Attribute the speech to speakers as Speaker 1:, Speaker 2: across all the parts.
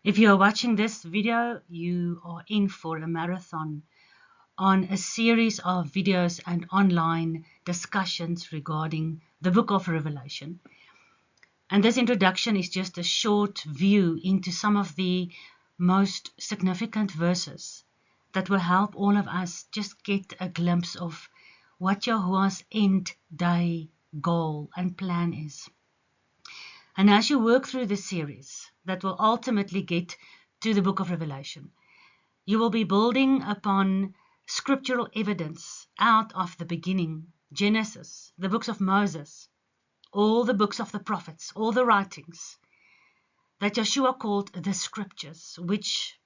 Speaker 1: If you are watching this video, you are in for a marathon on a series of videos and online discussions regarding the book of Revelation. And this introduction is just a short view into some of the most significant verses that will help all of us just get a glimpse of what Yahuwah's end day goal and plan is. And as you work through this series that will ultimately get to the book of Revelation, you will be building upon scriptural evidence out of the beginning, Genesis, the books of Moses, all the books of the prophets, all the writings that Yeshua called the scriptures, which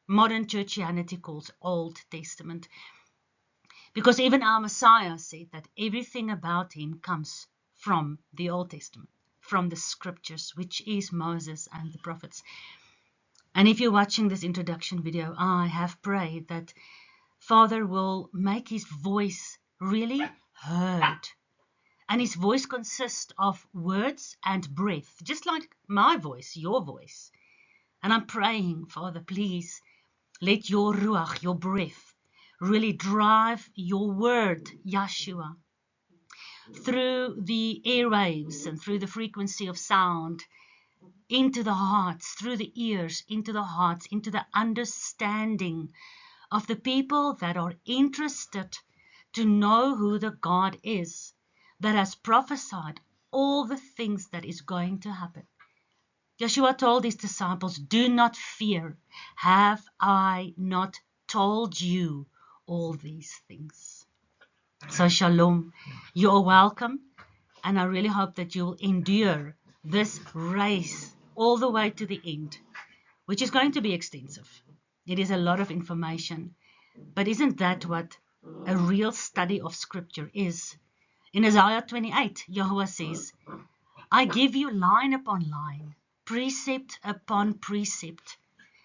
Speaker 1: modern churchianity calls Old Testament. Because even our Messiah said that everything about him comes from the Old Testament, from the scriptures, which is Moses and the prophets. And if you're watching this introduction video, I have prayed that Father will make his voice really heard. And his voice consists of words and breath, just like my voice, your voice. And I'm praying, Father, please let your ruach, your breath, really drive your word, Yeshua, through the airwaves and through the frequency of sound, into the hearts, through the ears, into the hearts, into the understanding of the people that are interested to know who the God is that has prophesied all the things that is going to happen. Yeshua told his disciples, do not fear. Have I not told you all these things? So shalom, you are welcome, and I really hope that you will endure this race all the way to the end, which is going to be extensive. It is a lot of information, but isn't that what a real study of scripture is? In Isaiah 28, Yahuwah says, I give you line upon line, precept upon precept,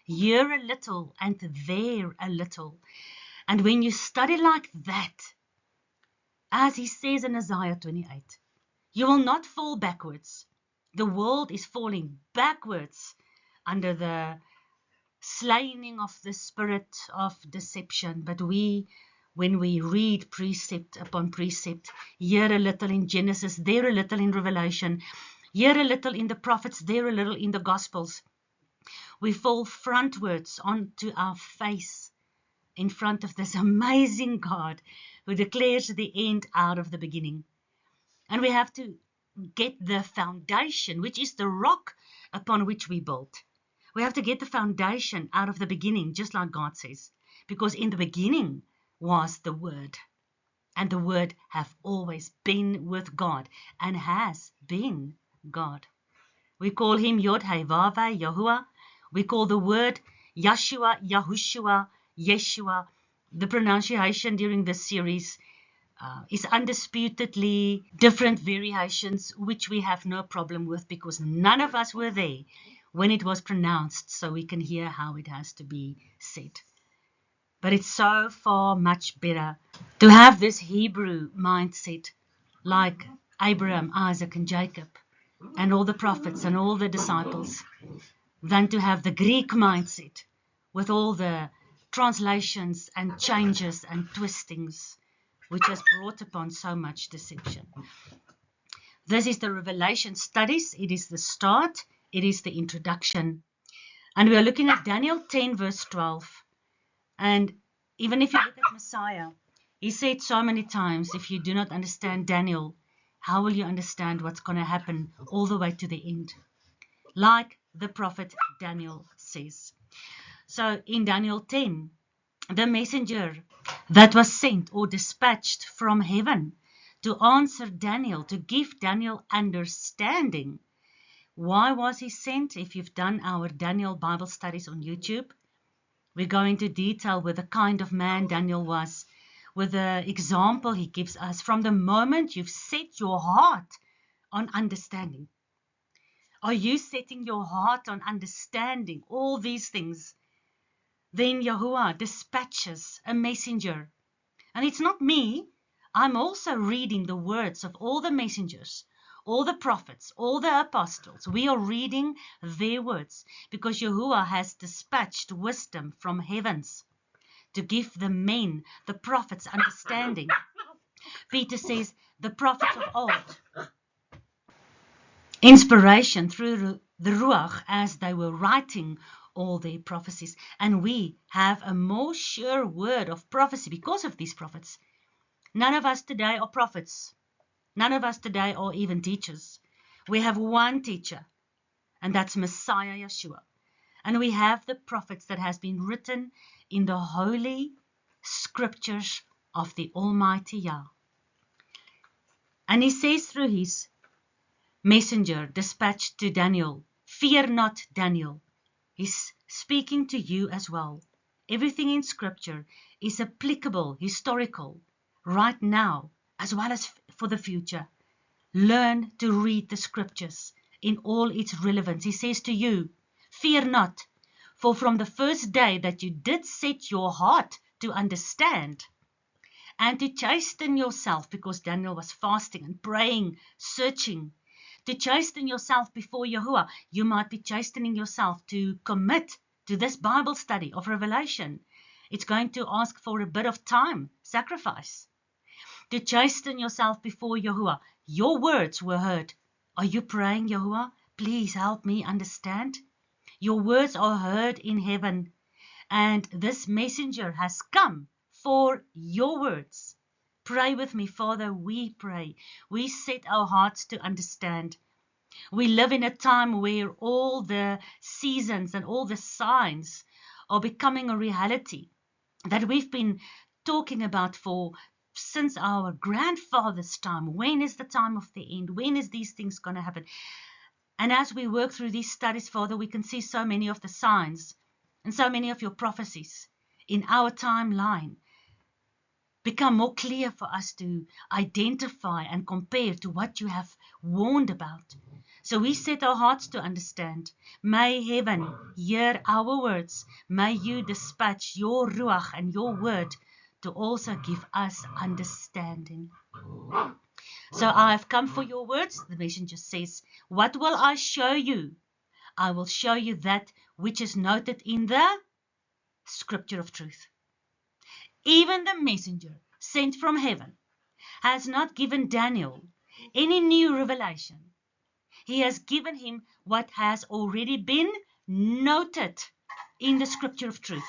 Speaker 1: here a little and there a little. And when you study like that, as he says in Isaiah 28, you will not fall backwards. The world is falling backwards under the slaying of the spirit of deception. But when we read precept upon precept, here a little in Genesis, there a little in Revelation, here a little in the prophets, there a little in the Gospels, we fall frontwards onto our face in front of this amazing God who declares the end out of the beginning. And we have to get the foundation, which is the rock upon which we build. We have to get the foundation out of the beginning, just like God says. Because in the beginning was the Word. And the Word have always been with God and has been God. We call him Yod-Heh-Vav-Heh, Yahuwah. We call the Word Yeshua, Yahushua, Yeshua. The pronunciation during this series is undisputedly different variations, which we have no problem with because none of us were there when it was pronounced, so we can hear how it has to be said. But it's so far much better to have this Hebrew mindset like Abraham, Isaac, and Jacob, and all the prophets and all the disciples, than to have the Greek mindset with all the translations and changes and twistings, which has brought upon so much deception. This is the Revelation studies. It is the start. It is the introduction. And we are looking at Daniel 10 verse 12. And even if you look at Messiah, he said so many times, if you do not understand Daniel, how will you understand what's going to happen all the way to the end? Like the prophet Daniel says. So in Daniel 10, the messenger that was sent or dispatched from heaven to answer Daniel, to give Daniel understanding. Why was he sent? If you've done our Daniel Bible studies on YouTube, we go into detail with the kind of man Daniel was, with the example he gives us from the moment you've set your heart on understanding. Are you setting your heart on understanding all these things? Then Yahuwah dispatches a messenger. And it's not me. I'm also reading the words of all the messengers, all the prophets, all the apostles. We are reading their words because Yahuwah has dispatched wisdom from heavens to give the men, the prophets, understanding. Peter says the prophets of old, inspiration through the Ruach as they were writing all their prophecies. And we have a more sure word of prophecy because of these prophets. None of us today are prophets. None of us today are even teachers. We have one teacher, and that's Messiah Yeshua. And we have the prophets that has been written in the holy scriptures of the Almighty Yah. And he says through his messenger dispatched to Daniel, fear not, Daniel. He's speaking to you as well. Everything in scripture is applicable, historical, right now, as well as for the future. Learn to read the scriptures in all its relevance. He says to you, fear not, for from the first day that you did set your heart to understand and to chasten yourself, because Daniel was fasting and praying, searching, to chasten yourself before Yahuwah. You might be chastening yourself to commit to this Bible study of Revelation. It's going to ask for a bit of time, sacrifice. To chasten yourself before Yahuwah. Your words were heard. Are you praying, Yahuwah? Please help me understand. Your words are heard in heaven, and this messenger has come for your words. Pray with me, Father. We pray. We set our hearts to understand. We live in a time where all the seasons and all the signs are becoming a reality that we've been talking about since our grandfather's time. When is the time of the end? When is these things going to happen? And as we work through these studies, Father, we can see so many of the signs and so many of your prophecies in our timeline become more clear for us to identify and compare to what you have warned about. So we set our hearts to understand. May heaven hear our words. May you dispatch your Ruach and your word to also give us understanding. So I have come for your words. The messenger says, what will I show you? I will show you that which is noted in the scripture of truth. Even the messenger sent from heaven has not given Daniel any new revelation. He has given him what has already been noted in the scripture of truth.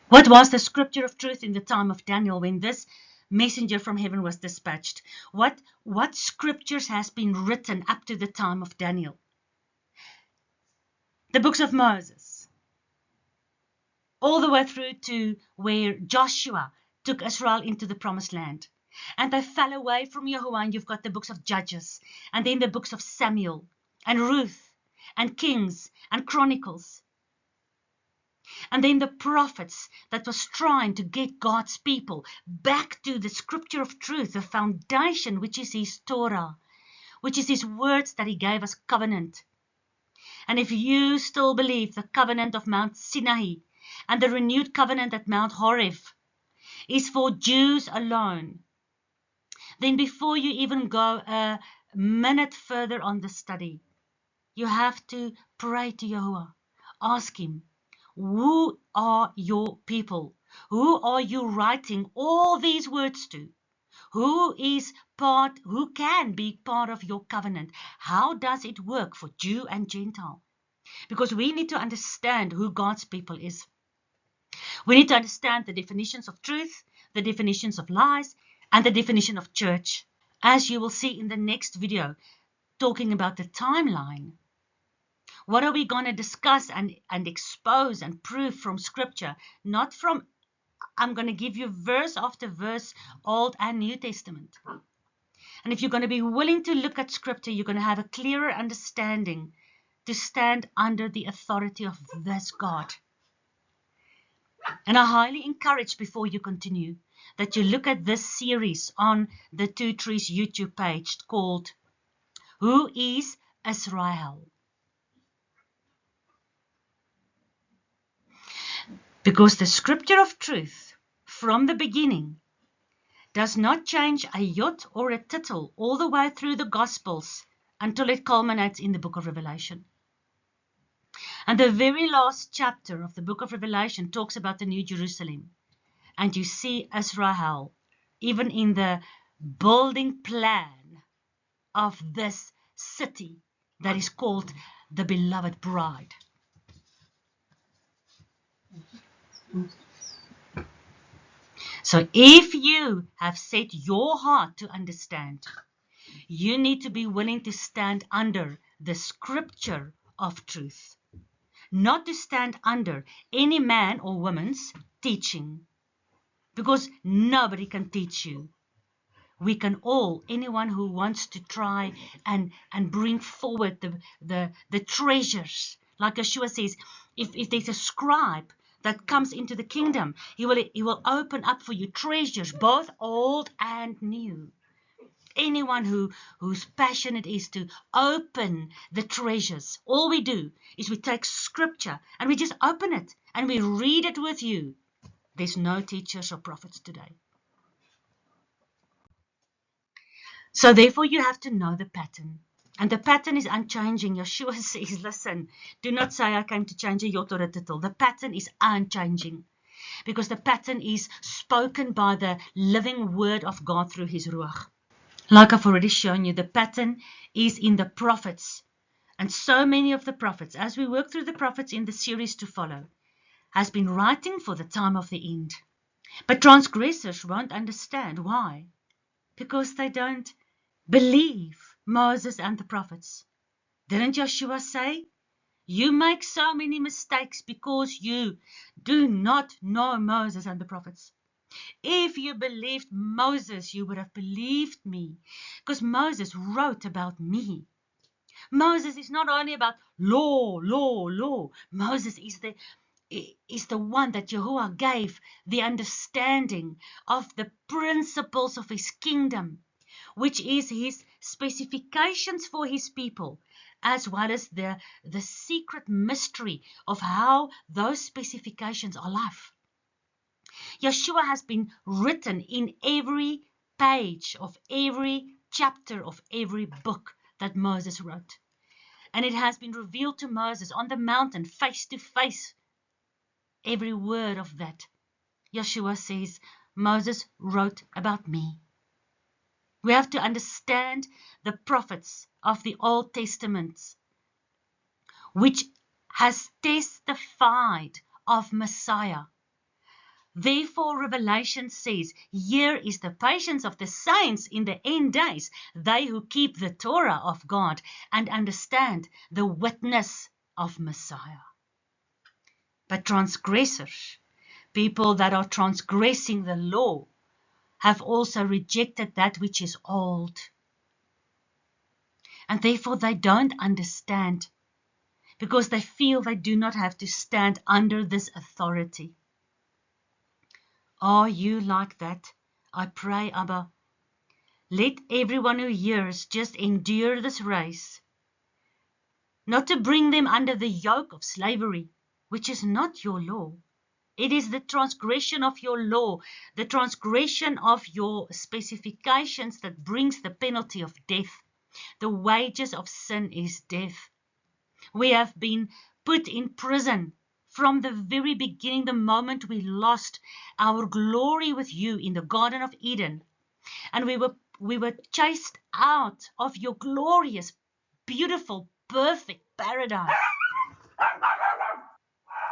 Speaker 1: What was the scripture of truth in the time of Daniel when this messenger from heaven was dispatched? What scriptures has been written up to the time of Daniel? The books of Moses, all the way through to where Joshua took Israel into the promised land. And they fell away from Yahuwah, and you've got the books of Judges, and then the books of Samuel, and Ruth, and Kings, and Chronicles. And then the prophets that was trying to get God's people back to the scripture of truth, the foundation, which is his Torah, which is his words that he gave us covenant. And if you still believe the covenant of Mount Sinai and the renewed covenant at Mount Horeb is for Jews alone, then before you even go a minute further on the study, you have to pray to Yahuwah. Ask him, who are your people? Who are you writing all these words to? Who can be part of your covenant? How does it work for Jew and Gentile? Because we need to understand who God's people is. We need to understand the definitions of truth, the definitions of lies, and the definition of church, as you will see in the next video, talking about the timeline. What are we going to discuss and expose and prove from Scripture? Not from, I'm going to give you verse after verse, Old and New Testament. And if you're going to be willing to look at Scripture, you're going to have a clearer understanding to stand under the authority of this God. And I highly encourage, before you continue, that you look at this series on the Two Trees YouTube page called Who is Israel? Because the scripture of truth from the beginning does not change a jot or a tittle all the way through the Gospels until it culminates in the book of Revelation. And the very last chapter of the book of Revelation talks about the New Jerusalem. And you see Israel, even in the building plan of this city that is called the beloved bride. So if you have set your heart to understand, you need to be willing to stand under the scripture of truth, not to stand under any man or woman's teaching, because nobody can teach you. We can all, anyone who wants to try and bring forward the treasures, like Yeshua says, if there's a scribe that comes into the kingdom, he will open up for you treasures, both old and new. Anyone whose passion it is to open the treasures, all we do is we take scripture and we just open it and we read it with you. There's no teachers or prophets today. So therefore you have to know the pattern. And the pattern is unchanging. Yeshua says, listen, do not say I came to change a jot or a tittle. The pattern is unchanging. Because the pattern is spoken by the living word of God through his Ruach. Like I've already shown you, the pattern is in the prophets. And so many of the prophets, as we work through the prophets in the series to follow, has been writing for the time of the end. But transgressors won't understand. Why? Because they don't believe Moses and the prophets. Didn't Yeshua say, you make so many mistakes because you do not know Moses and the prophets? If you believed Moses, you would have believed me, because Moses wrote about me. Moses is not only about law. Moses is the one that Yahuwah gave the understanding of the principles of his kingdom, which is his specifications for his people, as well as the secret mystery of how those specifications are life. Yeshua has been written in every page of every chapter of every book that Moses wrote. And it has been revealed to Moses on the mountain, face to face. Every word of that. Yeshua says, Moses wrote about me. We have to understand the prophets of the Old Testament, which has testified of Messiah. Therefore, Revelation says, here is the patience of the saints in the end days, they who keep the Torah of God and understand the witness of Messiah. But transgressors, people that are transgressing the law, have also rejected that which is old. And therefore they don't understand, because they feel they do not have to stand under this authority. Are you like that? I pray, Abba, let everyone who hears just endure this race, not to bring them under the yoke of slavery, which is not your law. It is the transgression of your law, the transgression of your specifications that brings the penalty of death. The wages of sin is death. We have been put in prison from the very beginning, the moment we lost our glory with you in the Garden of Eden. And we were chased out of your glorious, beautiful, perfect paradise.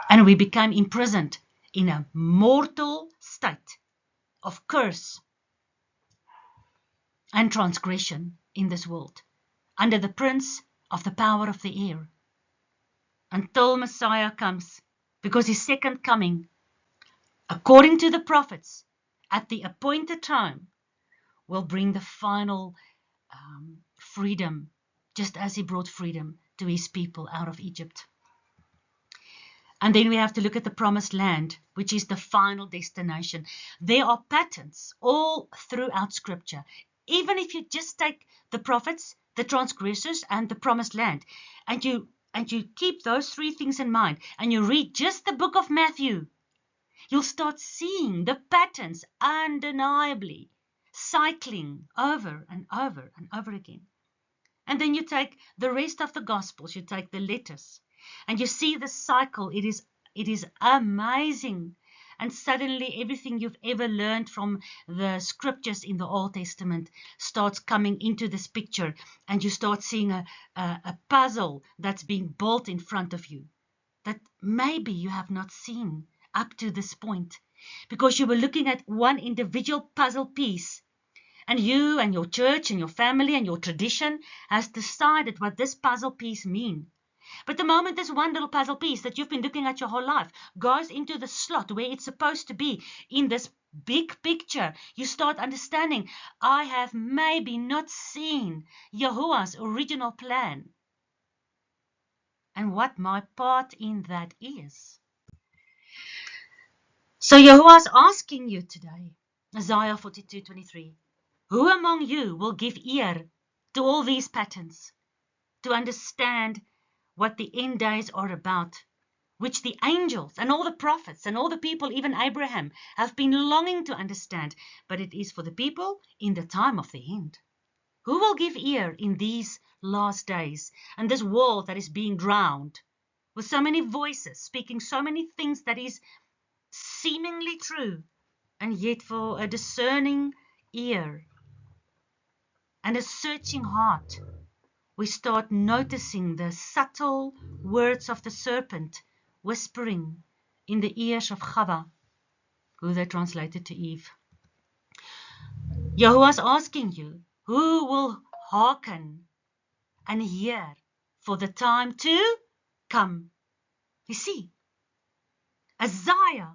Speaker 1: And we became imprisoned in a mortal state of curse and transgression in this world, under the prince of the power of the air, until Messiah comes, because his second coming, according to the prophets, at the appointed time, will bring the final freedom, just as he brought freedom to his people out of Egypt. And then we have to look at the promised land, which is the final destination. There are patterns all throughout Scripture. Even if you just take the prophets, the transgressors, and the promised land, and you keep those three things in mind, and you read just the book of Matthew, you'll start seeing the patterns undeniably cycling over and over and over again. And then you take the rest of the Gospels, you take the letters, and you see the cycle. It is amazing. And suddenly everything you've ever learned from the scriptures in the Old Testament starts coming into this picture, and you start seeing a puzzle that's being built in front of you that maybe you have not seen up to this point, because you were looking at one individual puzzle piece, and you and your church and your family and your tradition has decided what this puzzle piece means. But the moment this one little puzzle piece that you've been looking at your whole life goes into the slot where it's supposed to be in this big picture, you start understanding, I have maybe not seen Yahuwah's original plan and what my part in that is. So Yahuwah's asking you today, Isaiah 42:23, who among you will give ear to all these patterns, to understand what the end days are about, which the angels and all the prophets and all the people, even Abraham, have been longing to understand, but it is for the people in the time of the end. Who will give ear in these last days and this world that is being drowned with so many voices speaking so many things that is seemingly true, and yet for a discerning ear and a searching heart, we start noticing the subtle words of the serpent whispering in the ears of Chava, who they translated to Eve. Yahuwah's asking you, who will hearken and hear for the time to come? You see, Isaiah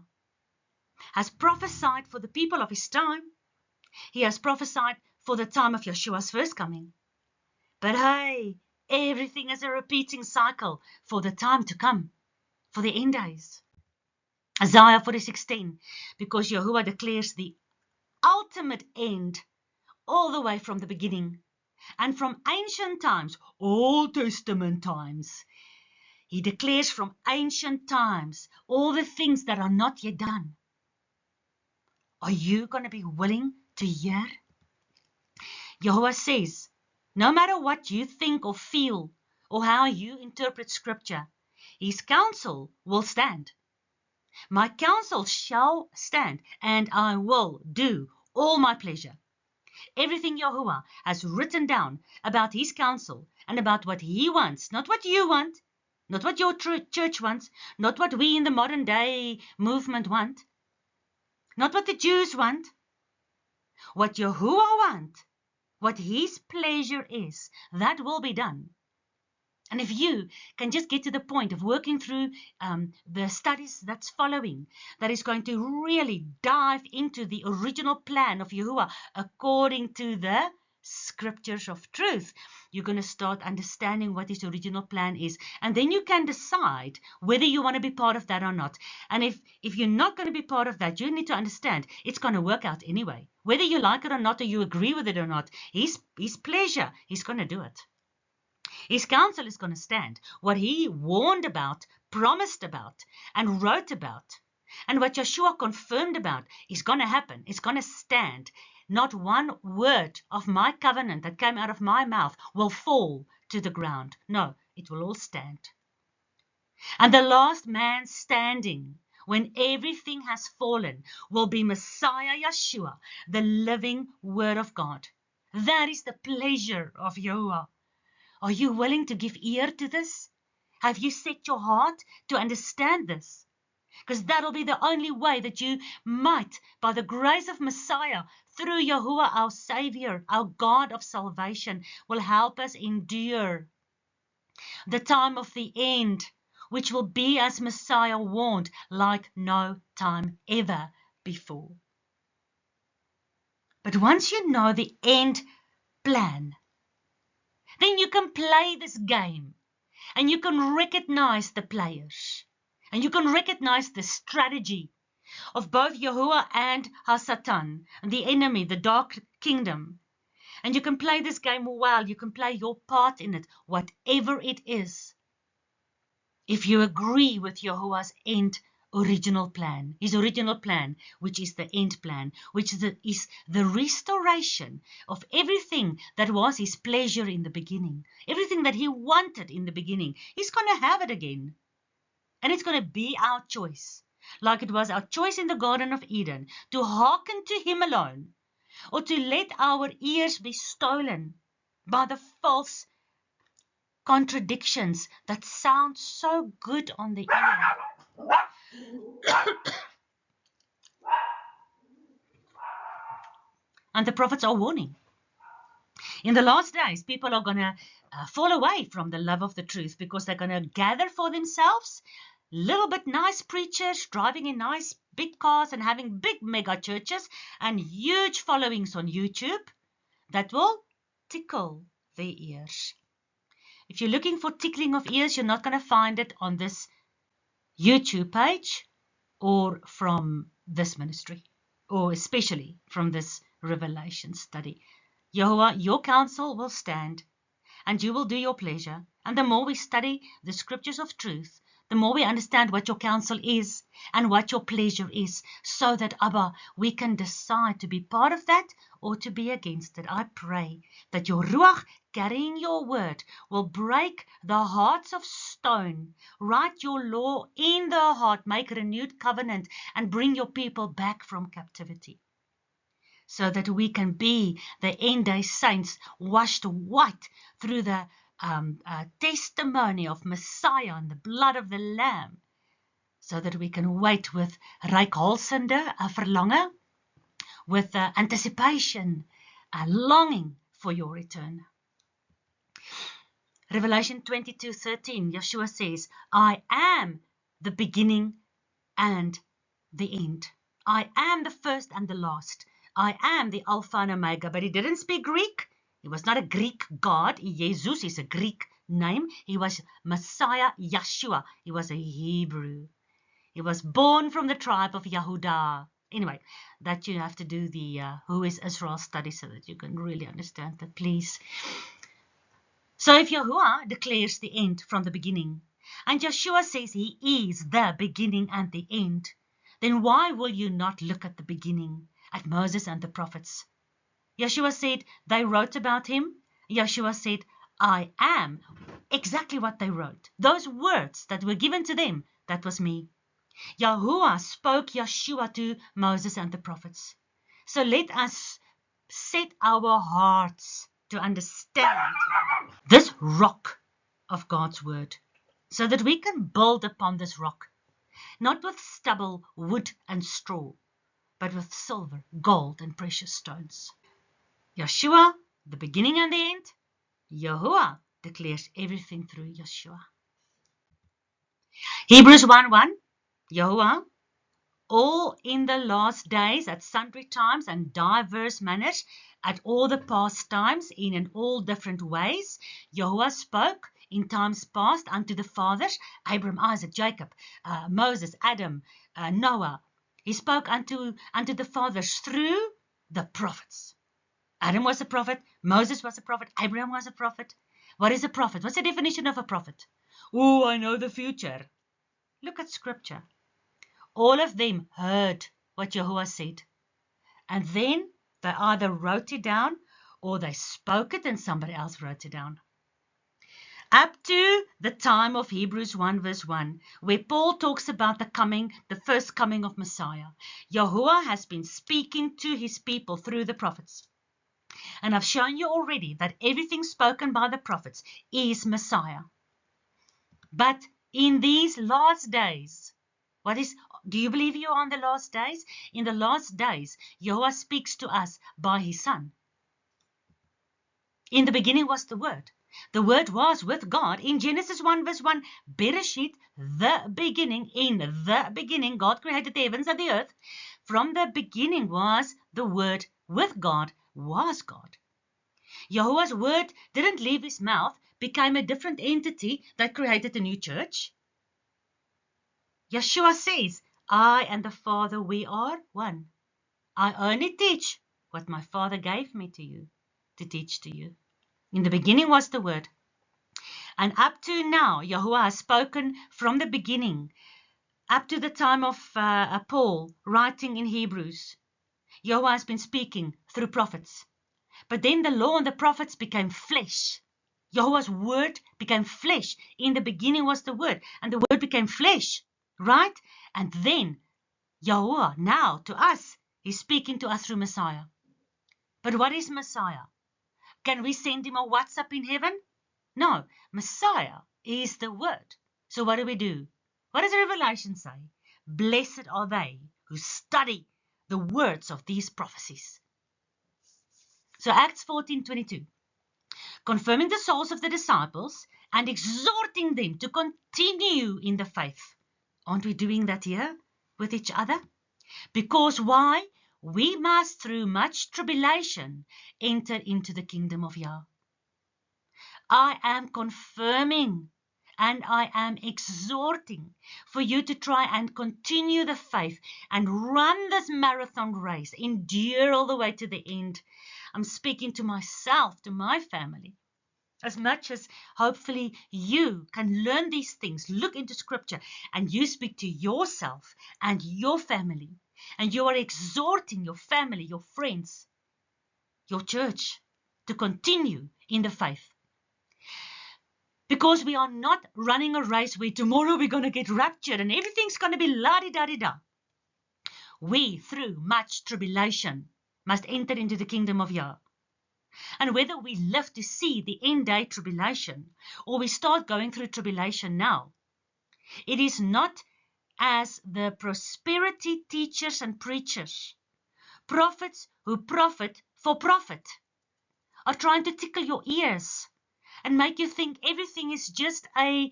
Speaker 1: has prophesied for the people of his time. He has prophesied for the time of Yeshua's first coming. But hey, everything is a repeating cycle for the time to come, for the end days. Isaiah 40:16, because Yahuwah declares the ultimate end all the way from the beginning. And from ancient times, Old Testament times, he declares from ancient times all the things that are not yet done. Are you going to be willing to hear? Yahuwah says, no matter what you think or feel or how you interpret scripture, his counsel will stand. My counsel shall stand, and I will do all my pleasure. Everything Yahuwah has written down about his counsel and about what he wants, not what you want, not what your church wants, not what we in the modern day movement want, not what the Jews want, what Yahuwah wants, what his pleasure is, that will be done. And if you can just get to the point of working through the studies that's following, that is going to really dive into the original plan of Yahuwah according to the scriptures of truth, you're going to start understanding what his original plan is. And then you can decide whether you want to be part of that or not. And if you're not going to be part of that, you need to understand it's going to work out anyway. Whether you like it or not, or you agree with it or not, his pleasure, he's going to do it. His counsel is going to stand. What he warned about, promised about, and wrote about, and what Yeshua confirmed about is going to happen. It's going to stand. Not one word of my covenant that came out of my mouth will fall to the ground. No, it will all stand. And the last man standing, when everything has fallen, will be Messiah Yeshua, the living Word of God. That is the pleasure of Yahuwah. Are you willing to give ear to this? Have you set your heart to understand this? Because that'll be the only way that you might, by the grace of Messiah, through Yahuwah, our Savior, our God of salvation, will help us endure the time of the end, which will be, as Messiah warned, like no time ever before. But once you know the end plan, then you can play this game. And you can recognize the players. And you can recognize the strategy of both Yahuwah and Hasatan, the enemy, the dark kingdom. And you can play this game well. You can play your part in it, whatever it is. If you agree with Yahuwah's end original plan. His original plan, which is the end plan, which is the restoration of everything that was his pleasure in the beginning. Everything that he wanted in the beginning. He's going to have it again. And it's going to be our choice. Like it was our choice in the Garden of Eden, to hearken to him alone, or to let our ears be stolen by the false contradictions that sound so good on the ear. And the prophets are warning. In the last days, people are going to fall away from the love of the truth because they're going to gather for themselves little bit nice preachers driving in nice big cars and having big mega churches and huge followings on YouTube that will tickle their ears. If you're looking for tickling of ears, you're not going to find it on this YouTube page or from this ministry, or especially from this Revelation study. Yahuwah, your counsel will stand, and you will do your pleasure. And the more we study the scriptures of truth, the more we understand what your counsel is and what your pleasure is, so that, Abba, we can decide to be part of that or to be against it. I pray that your Ruach, carrying your word, will break the hearts of stone, write your law in the heart, make a renewed covenant, and bring your people back from captivity, so that we can be the end day saints, washed white through the testimony of Messiah and the blood of the Lamb, so that we can wait with reikhalsende verlange, with anticipation, longing for your return. Revelation 22:13, Yeshua says, I am the beginning and the end. I am the first and the last. I am the Alpha and Omega. But he didn't speak Greek. He was not a Greek God. Jesus is a Greek name. He was Messiah Yeshua. He was a Hebrew. He was born from the tribe of Yehudah. Anyway, that you have to do the Who is Israel study so that you can really understand that, please. So if Yahuwah declares the end from the beginning, and Yeshua says he is the beginning and the end, then why will you not look at the beginning, at Moses and the prophets? Yeshua said they wrote about him. Yeshua said, I am exactly what they wrote. Those words that were given to them, that was me. Yahuwah spoke Yeshua to Moses and the prophets. So let us set our hearts to understand this rock of God's word, so that we can build upon this rock, not with stubble, wood, and straw, but with silver, gold, and precious stones. Yeshua, the beginning and the end. Yahuwah declares everything through Yeshua. Hebrews 1:1, Yahuwah, all in the last days, at sundry times and diverse manners, at all the past times, in all different ways, Yahuwah spoke in times past unto the fathers, Abraham, Isaac, Jacob, Moses, Adam, Noah. He spoke unto the fathers through the prophets. Adam was a prophet, Moses was a prophet, Abraham was a prophet. What is a prophet? What's the definition of a prophet? Oh, I know the future. Look at scripture. All of them heard what Yahuwah said. And then they either wrote it down or they spoke it and somebody else wrote it down. Up to the time of Hebrews 1:1, where Paul talks about the first coming of Messiah, Yahuwah has been speaking to his people through the prophets. And I've shown you already that everything spoken by the prophets is Messiah. But in these last days, do you believe you are on the last days? In the last days, Yahuwah speaks to us by his Son. In the beginning was the Word. The Word was with God. In Genesis 1:1, Bereshit, the beginning, in the beginning, God created the heavens and the earth. From the beginning was the Word with God, was God. Yahuwah's word didn't leave his mouth, became a different entity that created a new church. Yeshua says, I and the Father, we are one. I only teach what my Father gave me to teach to you. In the beginning was the Word. And up to now, Yahuwah has spoken from the beginning Up to the time of Paul writing in Hebrews, Yahweh has been speaking through prophets. But then the law and the prophets became flesh. Yahweh's word became flesh. In the beginning was the word, and the word became flesh, right? And then Yahweh, now to us, is speaking to us through Messiah. But what is Messiah? Can we send him a WhatsApp in heaven? No, Messiah is the word. So what do? What does Revelation say? Blessed are they who study the words of these prophecies. So Acts 14:22, confirming the souls of the disciples and exhorting them to continue in the faith. Aren't we doing that here with each other? Because why? We must, through much tribulation, enter into the kingdom of Yah. I am confirming and I am exhorting for you to try and continue the faith and run this marathon race, endure all the way to the end. I'm speaking to myself, to my family. As much as hopefully you can learn these things, look into scripture, and you speak to yourself and your family, and you are exhorting your family, your friends, your church to continue in the faith. Because we are not running a race where tomorrow we're going to get raptured and everything's going to be la-di-da-di-da. We, through much tribulation, must enter into the kingdom of Yah. And whether we live to see the end day tribulation or we start going through tribulation now, it is not as the prosperity teachers and preachers, prophets who profit for profit, are trying to tickle your ears and make you think everything is just a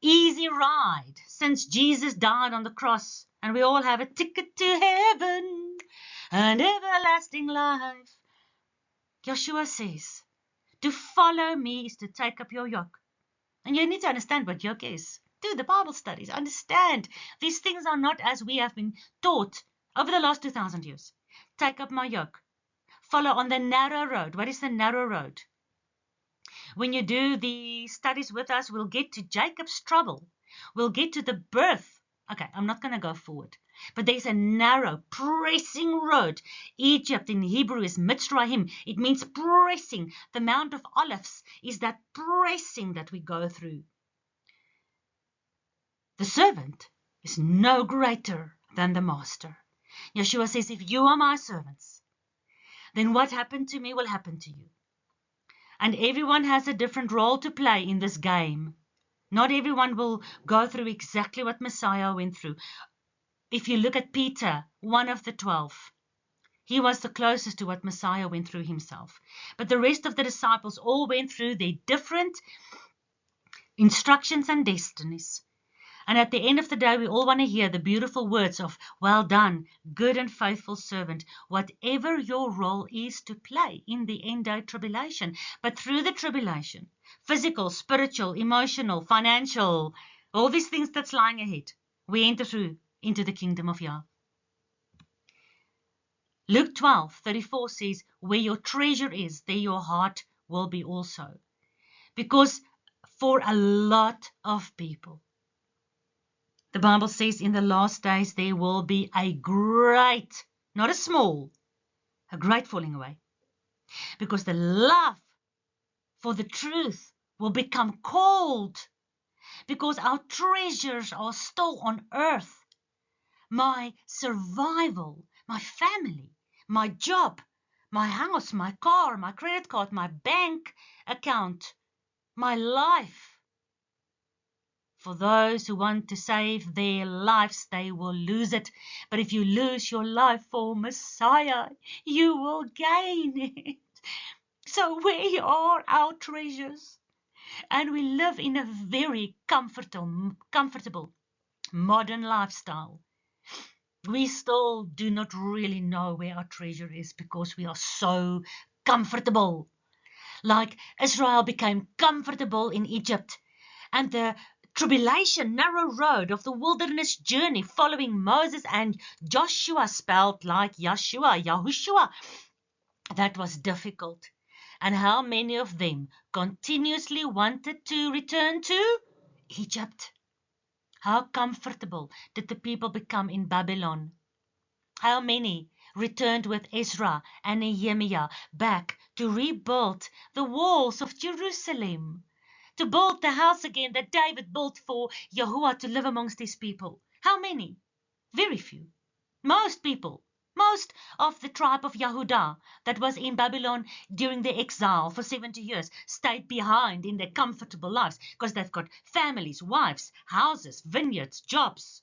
Speaker 1: easy ride since Jesus died on the cross and we all have a ticket to heaven and everlasting life. Yeshua says, to follow me is to take up your yoke. And you need to understand what yoke is. Do the Bible studies. Understand. These things are not as we have been taught over the last 2,000 years. Take up my yoke. Follow on the narrow road. What is the narrow road? When you do the studies with us, we'll get to Jacob's trouble. We'll get to the birth. Okay, I'm not going to go forward. But there's a narrow, pressing road. Egypt in Hebrew is Mitzrayim. It means pressing. The Mount of Olives is that pressing that we go through. The servant is no greater than the master. Yeshua says, if you are my servants, then what happened to me will happen to you. And everyone has a different role to play in this game. Not everyone will go through exactly what Messiah went through. If you look at Peter, one of the 12, he was the closest to what Messiah went through himself. But the rest of the disciples all went through their different instructions and destinies. And at the end of the day, we all want to hear the beautiful words of, well done, good and faithful servant, whatever your role is to play in the end day tribulation. But through the tribulation, physical, spiritual, emotional, financial, all these things that's lying ahead, we enter through into the kingdom of Yah. Luke 12:34 says, where your treasure is, there your heart will be also. Because for a lot of people, the Bible says in the last days there will be a great, not a small, a great falling away. Because the love for the truth will become cold. Because our treasures are still on earth. My survival, my family, my job, my house, my car, my credit card, my bank account, my life. For those who want to save their lives, they will lose it. But if you lose your life for Messiah, you will gain it. So where are our treasures? And we live in a very comfortable modern lifestyle. We still do not really know where our treasure is because we are so comfortable. Like Israel became comfortable in Egypt, and the tribulation, narrow road of the wilderness journey following Moses and Joshua, spelled like Yeshua, Yahushua, that was difficult. And how many of them continuously wanted to return to Egypt? How comfortable did the people become in Babylon? How many returned with Ezra and Nehemiah back to rebuild the walls of Jerusalem, to build the house again that David built for Yahuwah to live amongst his people? How many? Very few. Most people, most of the tribe of Yehudah that was in Babylon during the exile for 70 years stayed behind in their comfortable lives because they've got families, wives, houses, vineyards, jobs.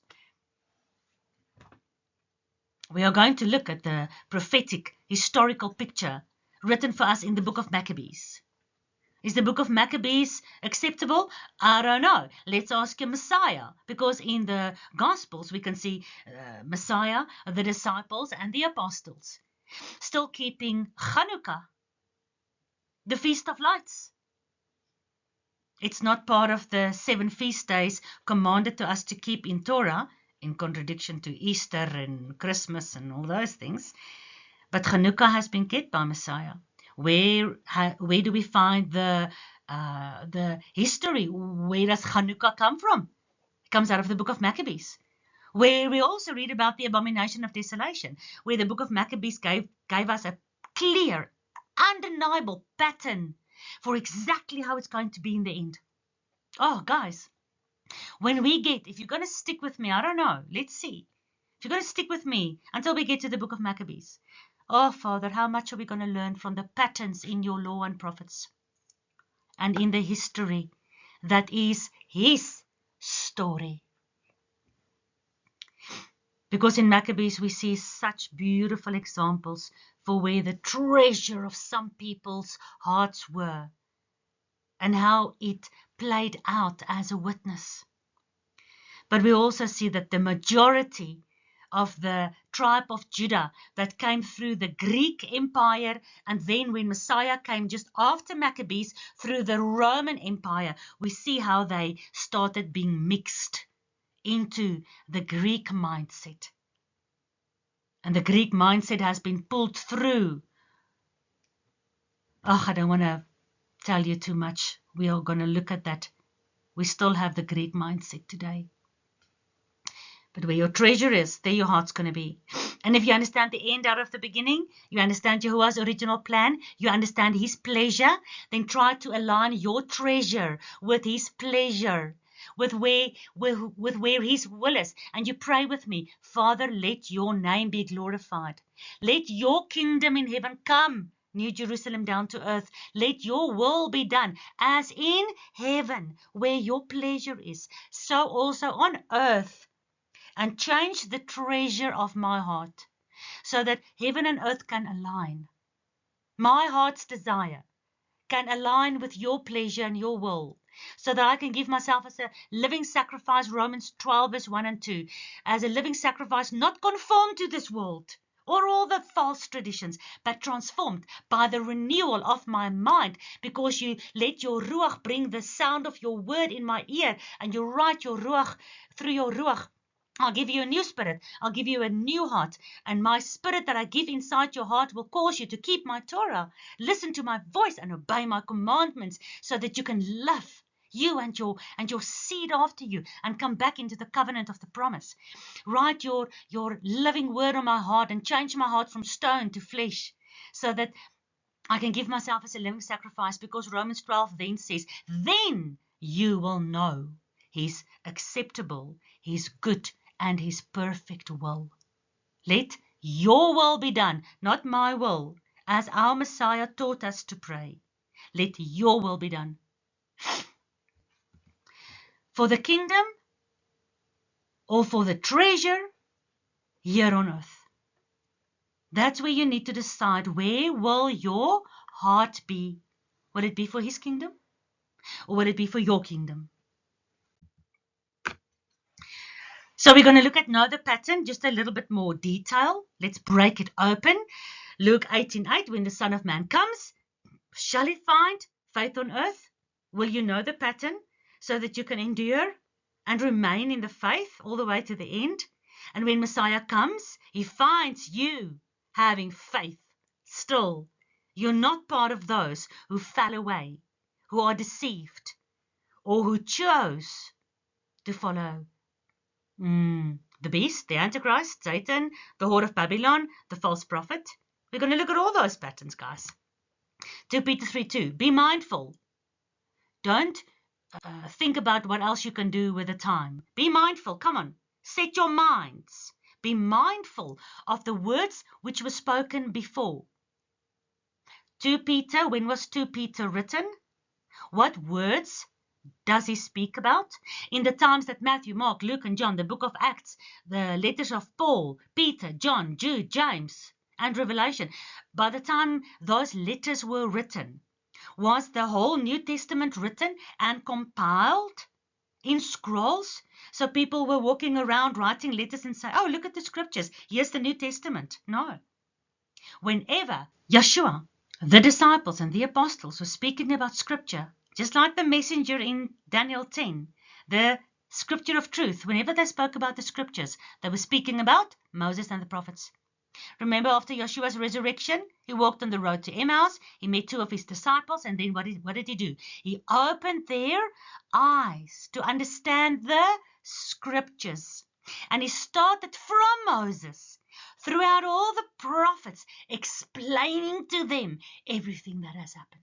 Speaker 1: We are going to look at the prophetic historical picture written for us in the book of Maccabees. Is the book of Maccabees acceptable? I don't know. Let's ask your Messiah, because in the Gospels we can see Messiah, the disciples, and the apostles still keeping Hanukkah, the Feast of Lights. It's not part of the 7 feast days commanded to us to keep in Torah, in contradiction to Easter and Christmas and all those things. But Hanukkah has been kept by Messiah. Where do we find the history? Where does Hanukkah come from? It comes out of the book of Maccabees, where we also read about the abomination of desolation, where the book of Maccabees gave us a clear, undeniable pattern for exactly how it's going to be in the end. Oh, guys, if you're going to stick with me, I don't know, let's see. If you're going to stick with me until we get to the book of Maccabees, oh, Father, how much are we going to learn from the patterns in your law and prophets and in the history that is his story? Because in Maccabees we see such beautiful examples for where the treasure of some people's hearts were and how it played out as a witness. But we also see that the majority of the tribe of Judah that came through the Greek Empire, and then when Messiah came just after Maccabees through the Roman Empire, we see how they started being mixed into the Greek mindset. And the Greek mindset has been pulled through. Oh, I don't want to tell you too much. We are going to look at that. We still have the Greek mindset today. But where your treasure is, there your heart's going to be. And if you understand the end out of the beginning, you understand Yahuwah's original plan, you understand his pleasure, then try to align your treasure with his pleasure, with where his will is. And you pray with me, Father, let your name be glorified. Let your kingdom in heaven come. New Jerusalem down to earth. Let your will be done, as in heaven, where your pleasure is, so also on earth. And change the treasure of my heart so that heaven and earth can align. My heart's desire can align with your pleasure and your will, so that I can give myself as a living sacrifice, Romans 12 verse 1 and 2, as a living sacrifice, not conformed to this world or all the false traditions, but transformed by the renewal of my mind, because you let your Ruach bring the sound of your word in my ear, and you write your Ruach through your Ruach. I'll give you a new spirit. I'll give you a new heart. And my spirit that I give inside your heart will cause you to keep my Torah, listen to my voice, and obey my commandments, so that you can love you and your seed after you and come back into the covenant of the promise. Write your living word on my heart and change my heart from stone to flesh, so that I can give myself as a living sacrifice, because Romans 12 then says, then you will know his acceptable, his good, and his perfect will. Let your will be done, not my will, as our Messiah taught us to pray. Let your will be done. For the kingdom or for the treasure here on earth. That's where you need to decide, where will your heart be? Will it be for his kingdom or will it be for your kingdom? So we're going to look at now the pattern, just a little bit more detail. Let's break it open. Luke 18:8, when the Son of Man comes, shall he find faith on earth? Will you know the pattern so that you can endure and remain in the faith all the way to the end? And when Messiah comes, he finds you having faith still. You're not part of those who fell away, who are deceived, or who chose to follow The beast, the Antichrist, Satan, the horde of Babylon, the false prophet. We're going to look at all those patterns, guys. 2 Peter 3:2. Be mindful. Don't think about what else you can do with the time. Be mindful. Come on. Set your minds. Be mindful of the words which were spoken before. 2 Peter, when was 2 Peter written? What words does he speak about? In the times that Matthew, Mark, Luke, and John, the book of Acts, the letters of Paul, Peter, John, Jude, James, and Revelation, by the time those letters were written, was the whole New Testament written and compiled in scrolls? So people were walking around writing letters and say, oh, look at the scriptures. Here's the New Testament. No. Whenever Yeshua, the disciples, and the apostles were speaking about scripture, just like the messenger in Daniel 10, the scripture of truth, whenever they spoke about the scriptures, they were speaking about Moses and the prophets. Remember, after Yeshua's resurrection, he walked on the road to Emmaus. He met 2 of his disciples, and then what did he do? He opened their eyes to understand the scriptures. And he started from Moses throughout all the prophets, explaining to them everything that has happened.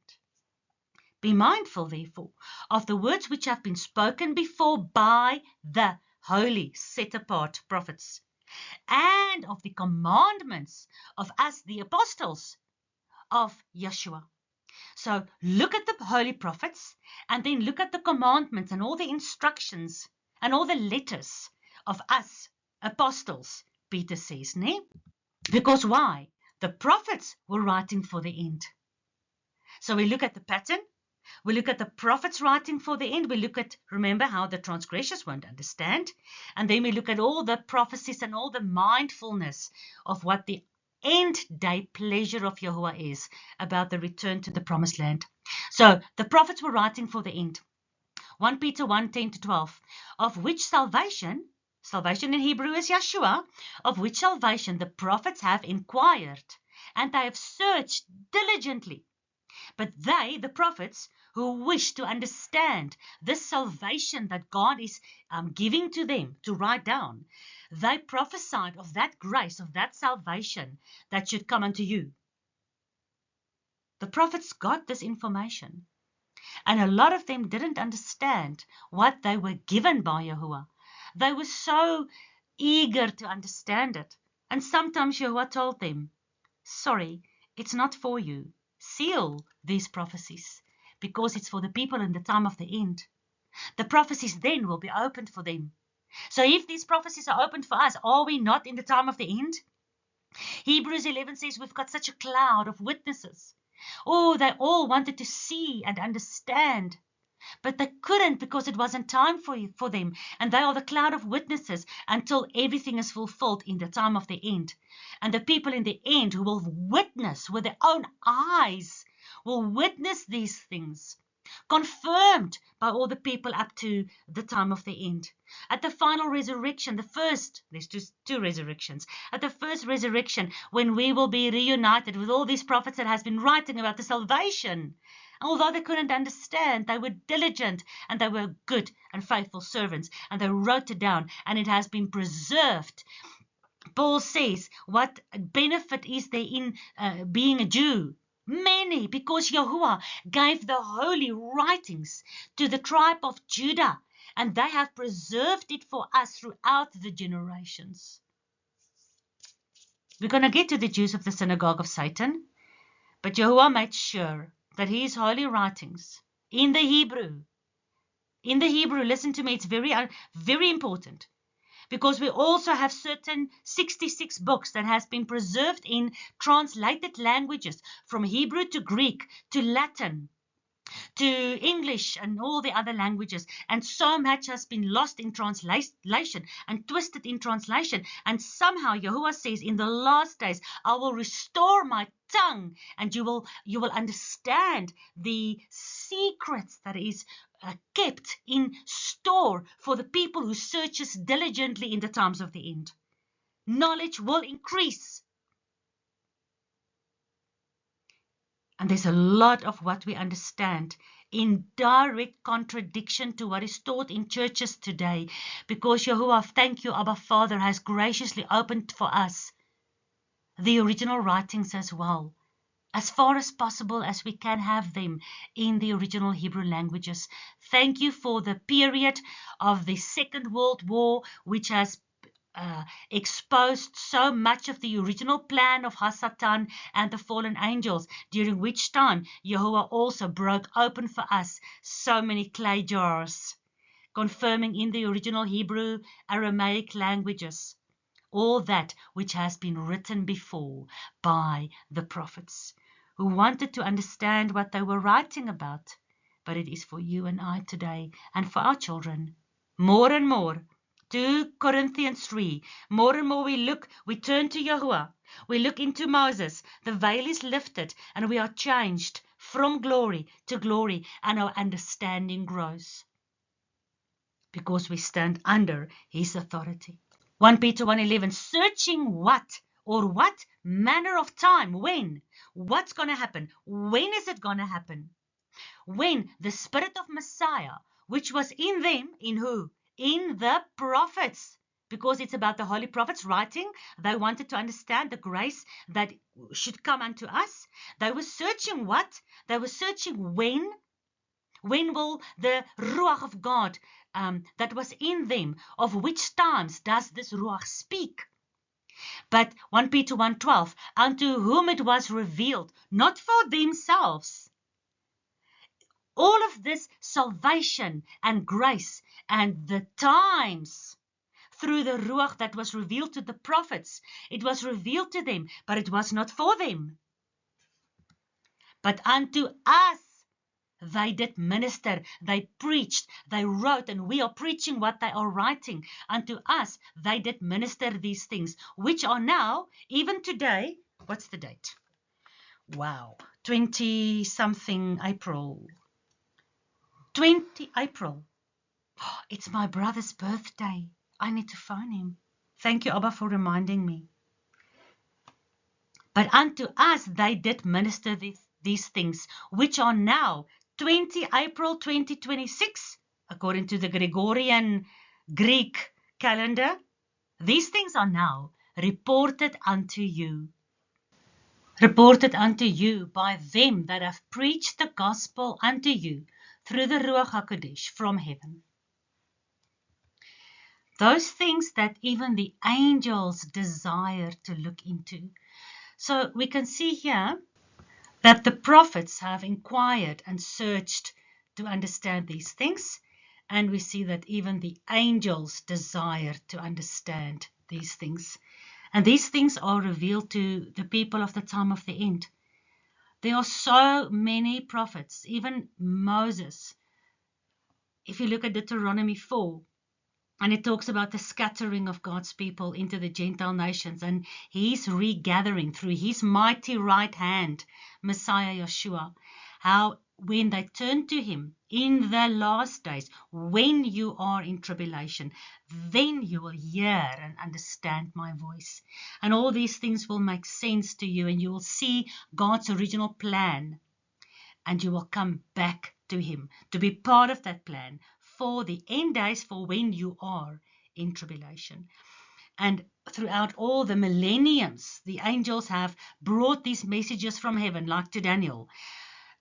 Speaker 1: Be mindful, therefore, of the words which have been spoken before by the holy, set-apart prophets, and of the commandments of us, the apostles of Yeshua. So look at the holy prophets, and then look at the commandments and all the instructions and all the letters of us, apostles, Peter says, ne? Because why? The prophets were writing for the end. So we look at the pattern. We look at the prophets writing for the end. We look at, remember, how the transgressors won't understand. And then we look at all the prophecies and all the mindfulness of what the end day pleasure of Yahuwah is about the return to the promised land. So the prophets were writing for the end. 1 Peter 1:10-12, of which salvation in Hebrew is Yeshua, of which salvation the prophets have inquired, and they have searched diligently. But they, the prophets, who wish to understand this salvation that God is giving to them to write down, they prophesied of that grace, of that salvation that should come unto you. The prophets got this information, and a lot of them didn't understand what they were given by Yahuwah. They were so eager to understand it. And sometimes Yahuwah told them, sorry, it's not for you. Seal these prophecies, because it's for the people in the time of the end. The prophecies then will be opened for them. So if these prophecies are opened for us, are we not in the time of the end? Hebrews 11 says we've got such a cloud of witnesses. Oh, they all wanted to see and understand, but they couldn't because it wasn't time for them. And they are the cloud of witnesses until everything is fulfilled in the time of the end. And the people in the end who will witness with their own eyes will witness these things, confirmed by all the people up to the time of the end. At the final resurrection, there's just two resurrections. At the first resurrection, when we will be reunited with all these prophets that has been writing about the salvation, although they couldn't understand, they were diligent and they were good and faithful servants, and they wrote it down, and it has been preserved. Paul says, what benefit is there in being a Jew? Many, because Yahuwah gave the holy writings to the tribe of Judah, and they have preserved it for us throughout the generations. We're going to get to the Jews of the synagogue of Satan, but Yahuwah made sure that his holy writings in the Hebrew, listen to me, it's very, very important. Because we also have certain 66 books that has been preserved in translated languages, from Hebrew to Greek to Latin to English and all the other languages. And so much has been lost in translation and twisted in translation. And somehow Yahuwah says, in the last days, I will restore my tongue, and you will understand the secrets that is kept in store for the people who searches diligently in the times of the end. Knowledge will increase. And there's a lot of what we understand in direct contradiction to what is taught in churches today, because Yahuwah, thank you, Abba Father, has graciously opened for us the original writings as well, as far as possible as we can have them in the original Hebrew languages. Thank you for the period of the Second World War, which has exposed so much of the original plan of Hasatan and the fallen angels, during which time Yahuwah also broke open for us so many clay jars, confirming in the original Hebrew, Aramaic languages all that which has been written before by the prophets, who wanted to understand what they were writing about. But it is for you and I today, and for our children, more and more. 2 Corinthians 3, more and more we turn to Yahuwah, we look into Moses, the veil is lifted, and we are changed from glory to glory, and our understanding grows, because we stand under his authority. 1 Peter 1:11, searching what manner of time, when, what's going to happen, when is it going to happen? When the Spirit of Messiah, which was in them, in who? In the prophets, because it's about the holy prophets writing. They wanted to understand the grace that should come unto us. They were searching what? They were searching when. When will the Ruach of God that was in them, of which times does this Ruach speak? But 1 Peter 1:12, unto whom it was revealed, not for themselves. All of this salvation and grace and the times through the Ruach that was revealed to the prophets, it was revealed to them, but it was not for them. But unto us they did minister, they preached, they wrote, and we are preaching what they are writing. Unto us they did minister these things, which are now, even today, what's the date? Wow, 20-something April. 20 April. Oh, it's my brother's birthday. I need to phone him. Thank you, Abba, for reminding me. But unto us they did minister these things, which are now 20 April 2026, according to the Gregorian Greek calendar. These things are now reported unto you. Reported unto you by them that have preached the gospel unto you through the Ruach HaKodesh from heaven. Those things that even the angels desire to look into. So we can see here that the prophets have inquired and searched to understand these things. And we see that even the angels desire to understand these things. And these things are revealed to the people of the time of the end. There are so many prophets, even Moses. If you look at Deuteronomy 4, and it talks about the scattering of God's people into the Gentile nations and his regathering through his mighty right hand, Messiah Yeshua, how when they turn to him in the last days, when you are in tribulation, then you will hear and understand my voice. And all these things will make sense to you, and you will see God's original plan, and you will come back to him to be part of that plan for the end days, for when you are in tribulation. And throughout all the millenniums, the angels have brought these messages from heaven, like to Daniel.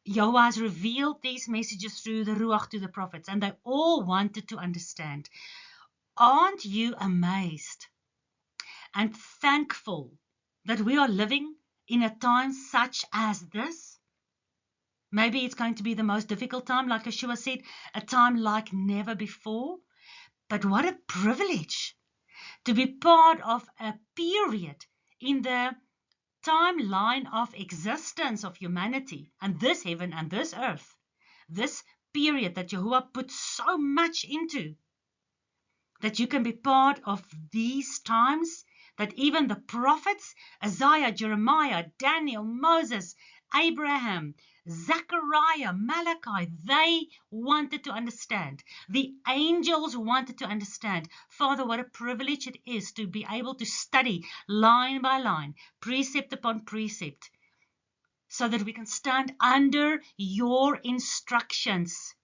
Speaker 1: Yahweh has revealed these messages through the Ruach to the prophets, and they all wanted to understand. Aren't you amazed and thankful that we are living in a time such as this? Maybe it's going to be the most difficult time, like Yeshua said, a time like never before. But what a privilege to be part of a period in the timeline of existence of humanity and this heaven and this earth. This period that Yahuwah put so much into, that you can be part of these times, that even the prophets, Isaiah, Jeremiah, Daniel, Moses, Abraham, Zechariah, Malachi, they wanted to understand. The angels wanted to understand. Father, what a privilege it is to be able to study line by line, precept upon precept, so that we can stand under your instructions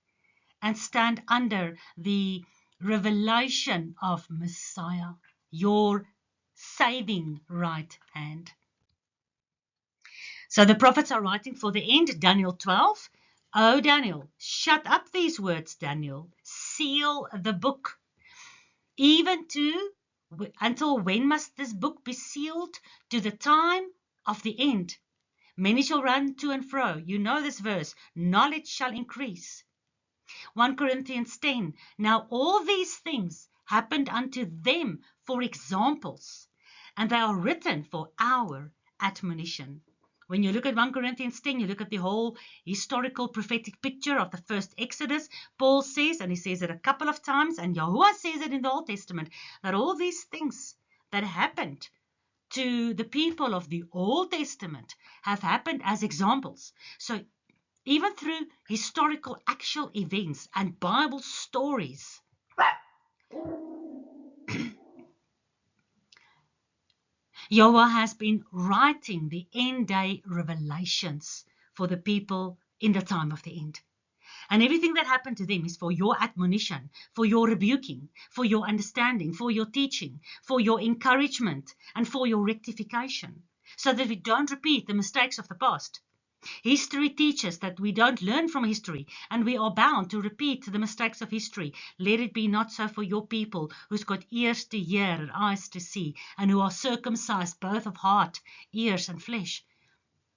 Speaker 1: and stand under the revelation of Messiah, your saving right hand. So the prophets are writing for the end, Daniel 12. Oh, Daniel, shut up these words, Daniel. Seal the book. Until when must this book be sealed? To the time of the end. Many shall run to and fro. You know this verse. Knowledge shall increase. 1 Corinthians 10. Now all these things happened unto them for examples, and they are written for our admonition. When you look at 1 Corinthians 10, you look at the whole historical prophetic picture of the first Exodus. Paul says, and he says it a couple of times, and Yahuwah says it in the Old Testament, that all these things that happened to the people of the Old Testament have happened as examples. So even through historical actual events and Bible stories, Yahuwah has been writing the end day revelations for the people in the time of the end. And everything that happened to them is for your admonition, for your rebuking, for your understanding, for your teaching, for your encouragement, and for your rectification, so that we don't repeat the mistakes of the past. History teaches that we don't learn from history, and we are bound to repeat the mistakes of history. Let it be not so for your people, who's got ears to hear and eyes to see, and who are circumcised both of heart, ears, and flesh,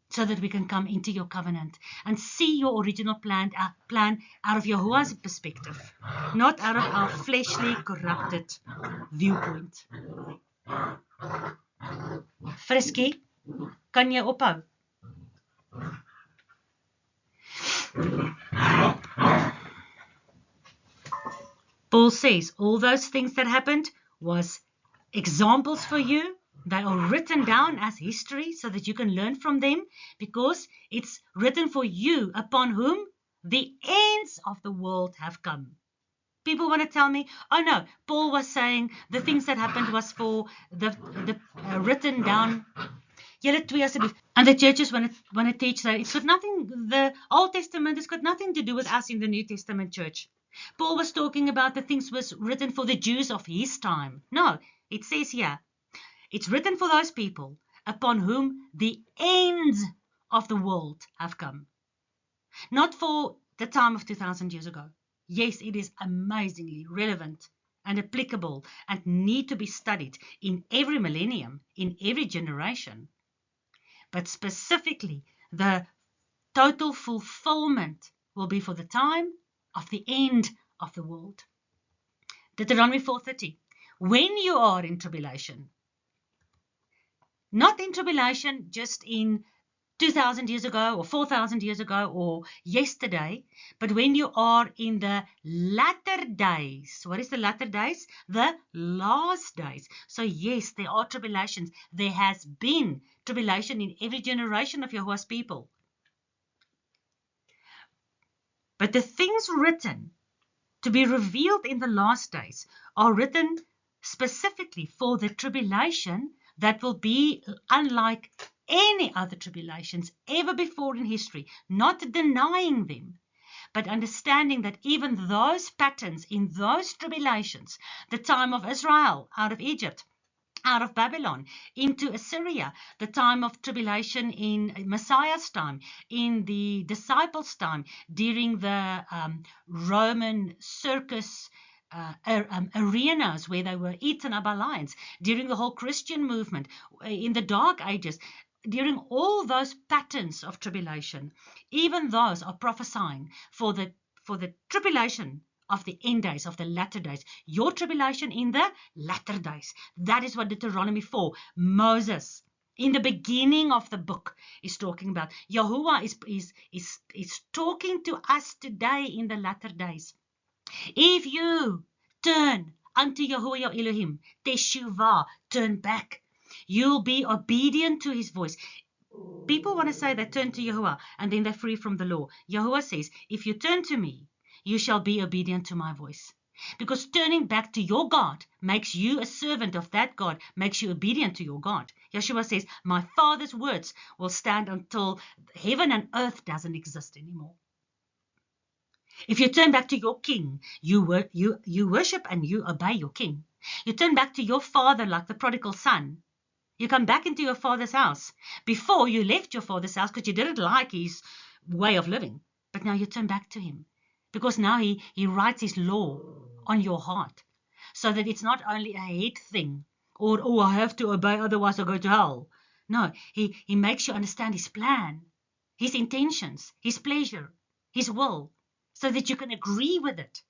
Speaker 1: so that we can come into your covenant and see your original plan out of Yahuwah's perspective, not out of our fleshly, corrupted viewpoint. Frisky, kan jy ophou? Paul says all those things that happened was examples for you. They are written down as history so that you can learn from them, because it's written for you, upon whom the ends of the world have come. People want to tell me, oh no, Paul was saying the things that happened was for the written down. And the churches want to teach that it's got nothing, the Old Testament has got nothing to do with us in the New Testament church. Paul was talking about the things was written for the Jews of his time. No, it says here, it's written for those people upon whom the ends of the world have come. Not for the time of 2,000 years ago. Yes, it is amazingly relevant and applicable and need to be studied in every millennium, in every generation. But specifically, the total fulfillment will be for the time of the end of the world. Deuteronomy 4:30. When you are in tribulation, not in tribulation just in 2,000 years ago or 4,000 years ago or yesterday, but when you are in the latter days. What is the latter days? The last days. So yes, there are tribulations. There has been tribulation in every generation of Yahuwah's people. But the things written to be revealed in the last days are written specifically for the tribulation that will be unlike any other tribulations ever before in history, not denying them, but understanding that even those patterns in those tribulations, the time of Israel out of Egypt, out of Babylon, into Assyria, the time of tribulation in Messiah's time, in the disciples' time, during the Roman circus arenas where they were eaten up by lions, during the whole Christian movement, in the Dark Ages, during all those patterns of tribulation, even those are prophesying for the tribulation of the end days, of the latter days. Your tribulation in the latter days. That is what Deuteronomy 4, Moses, in the beginning of the book, is talking about. Yahuwah is talking to us today in the latter days. If you turn unto Yahuwah your Elohim, teshuvah, turn back, you'll be obedient to his voice. People want to say they turn to Yahuwah and then they're free from the law. Yahuwah says, if you turn to me, you shall be obedient to my voice. Because turning back to your God makes you a servant of that God, makes you obedient to your God. Yeshua says, my Father's words will stand until heaven and earth doesn't exist anymore. If you turn back to your king, you worship and you obey your king. You turn back to your father like the prodigal son. You come back into your father's house. Before, you left your father's house because you didn't like his way of living. But now you turn back to him, because now he writes his law on your heart, so that it's not only a head thing, or, oh, I have to obey, otherwise I'll go to hell. No, he makes you understand his plan, his intentions, his pleasure, his will, so that you can agree with it.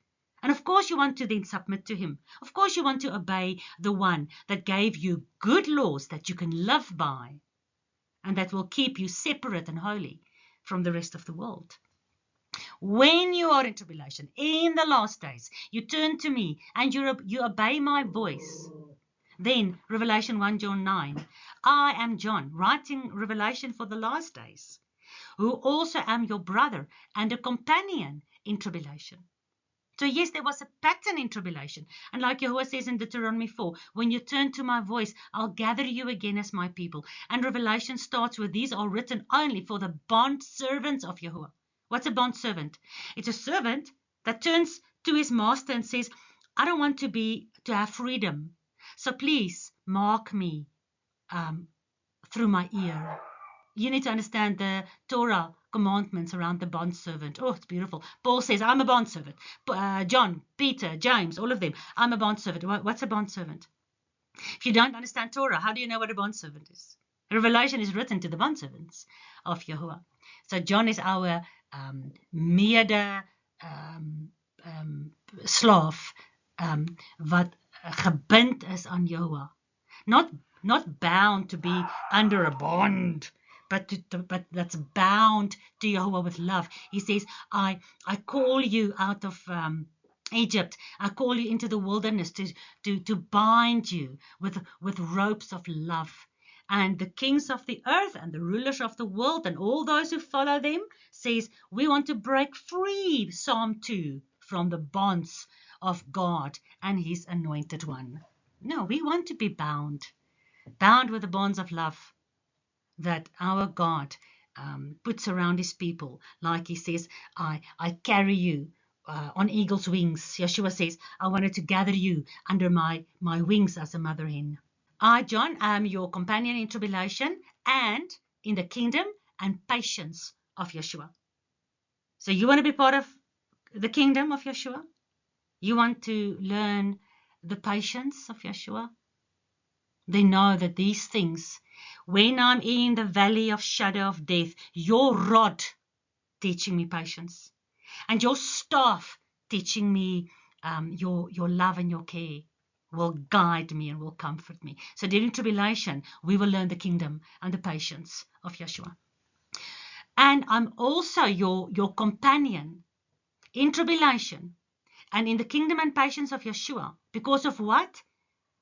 Speaker 1: And of course you want to then submit to him. Of course you want to obey the one that gave you good laws that you can live by, and that will keep you separate and holy from the rest of the world. When you are in tribulation, in the last days, you turn to me and you obey my voice. Then, Revelation 1 John 9, I am John, writing Revelation for the last days, who also am your brother and a companion in tribulation. So yes, there was a pattern in tribulation. And like Yahuwah says in Deuteronomy 4, when you turn to my voice, I'll gather you again as my people. And Revelation starts with, these are written only for the bond servants of Yahuwah. What's a bond servant? It's a servant that turns to his master and says, I don't want to have freedom. So please mark me through my ear. You need to understand the Torah commandments around the bondservant. Oh, it's beautiful. Paul says, I'm a bondservant. John, Peter, James, all of them, I'm a bondservant. What's a bondservant? If you don't understand Torah, how do you know what a bondservant is? Revelation is written to the bondservants of Yahuwah. So John is our mede slaaf wat gebind is aan Yahuwah. Not bound to be under a bond, but that's bound to Yahuwah with love. He says, I call you out of Egypt. I call you into the wilderness to bind you with ropes of love. And the kings of the earth and the rulers of the world and all those who follow them says, we want to break free, Psalm 2, from the bonds of God and his anointed one. No, we want to be bound with the bonds of love that our God puts around his people. Like he says, I carry you on eagle's wings. Yeshua says, I wanted to gather you under my wings as a mother hen. I, John, am your companion in tribulation and in the kingdom and patience of Yeshua. So you want to be part of the kingdom of Yeshua? You want to learn the patience of Yeshua? They know that these things, when I'm in the valley of shadow of death, your rod teaching me patience, and your staff teaching me your love and your care will guide me and will comfort me. So during tribulation, we will learn the kingdom and the patience of Yeshua. And I'm also your companion in tribulation and in the kingdom and patience of Yeshua. Because of what?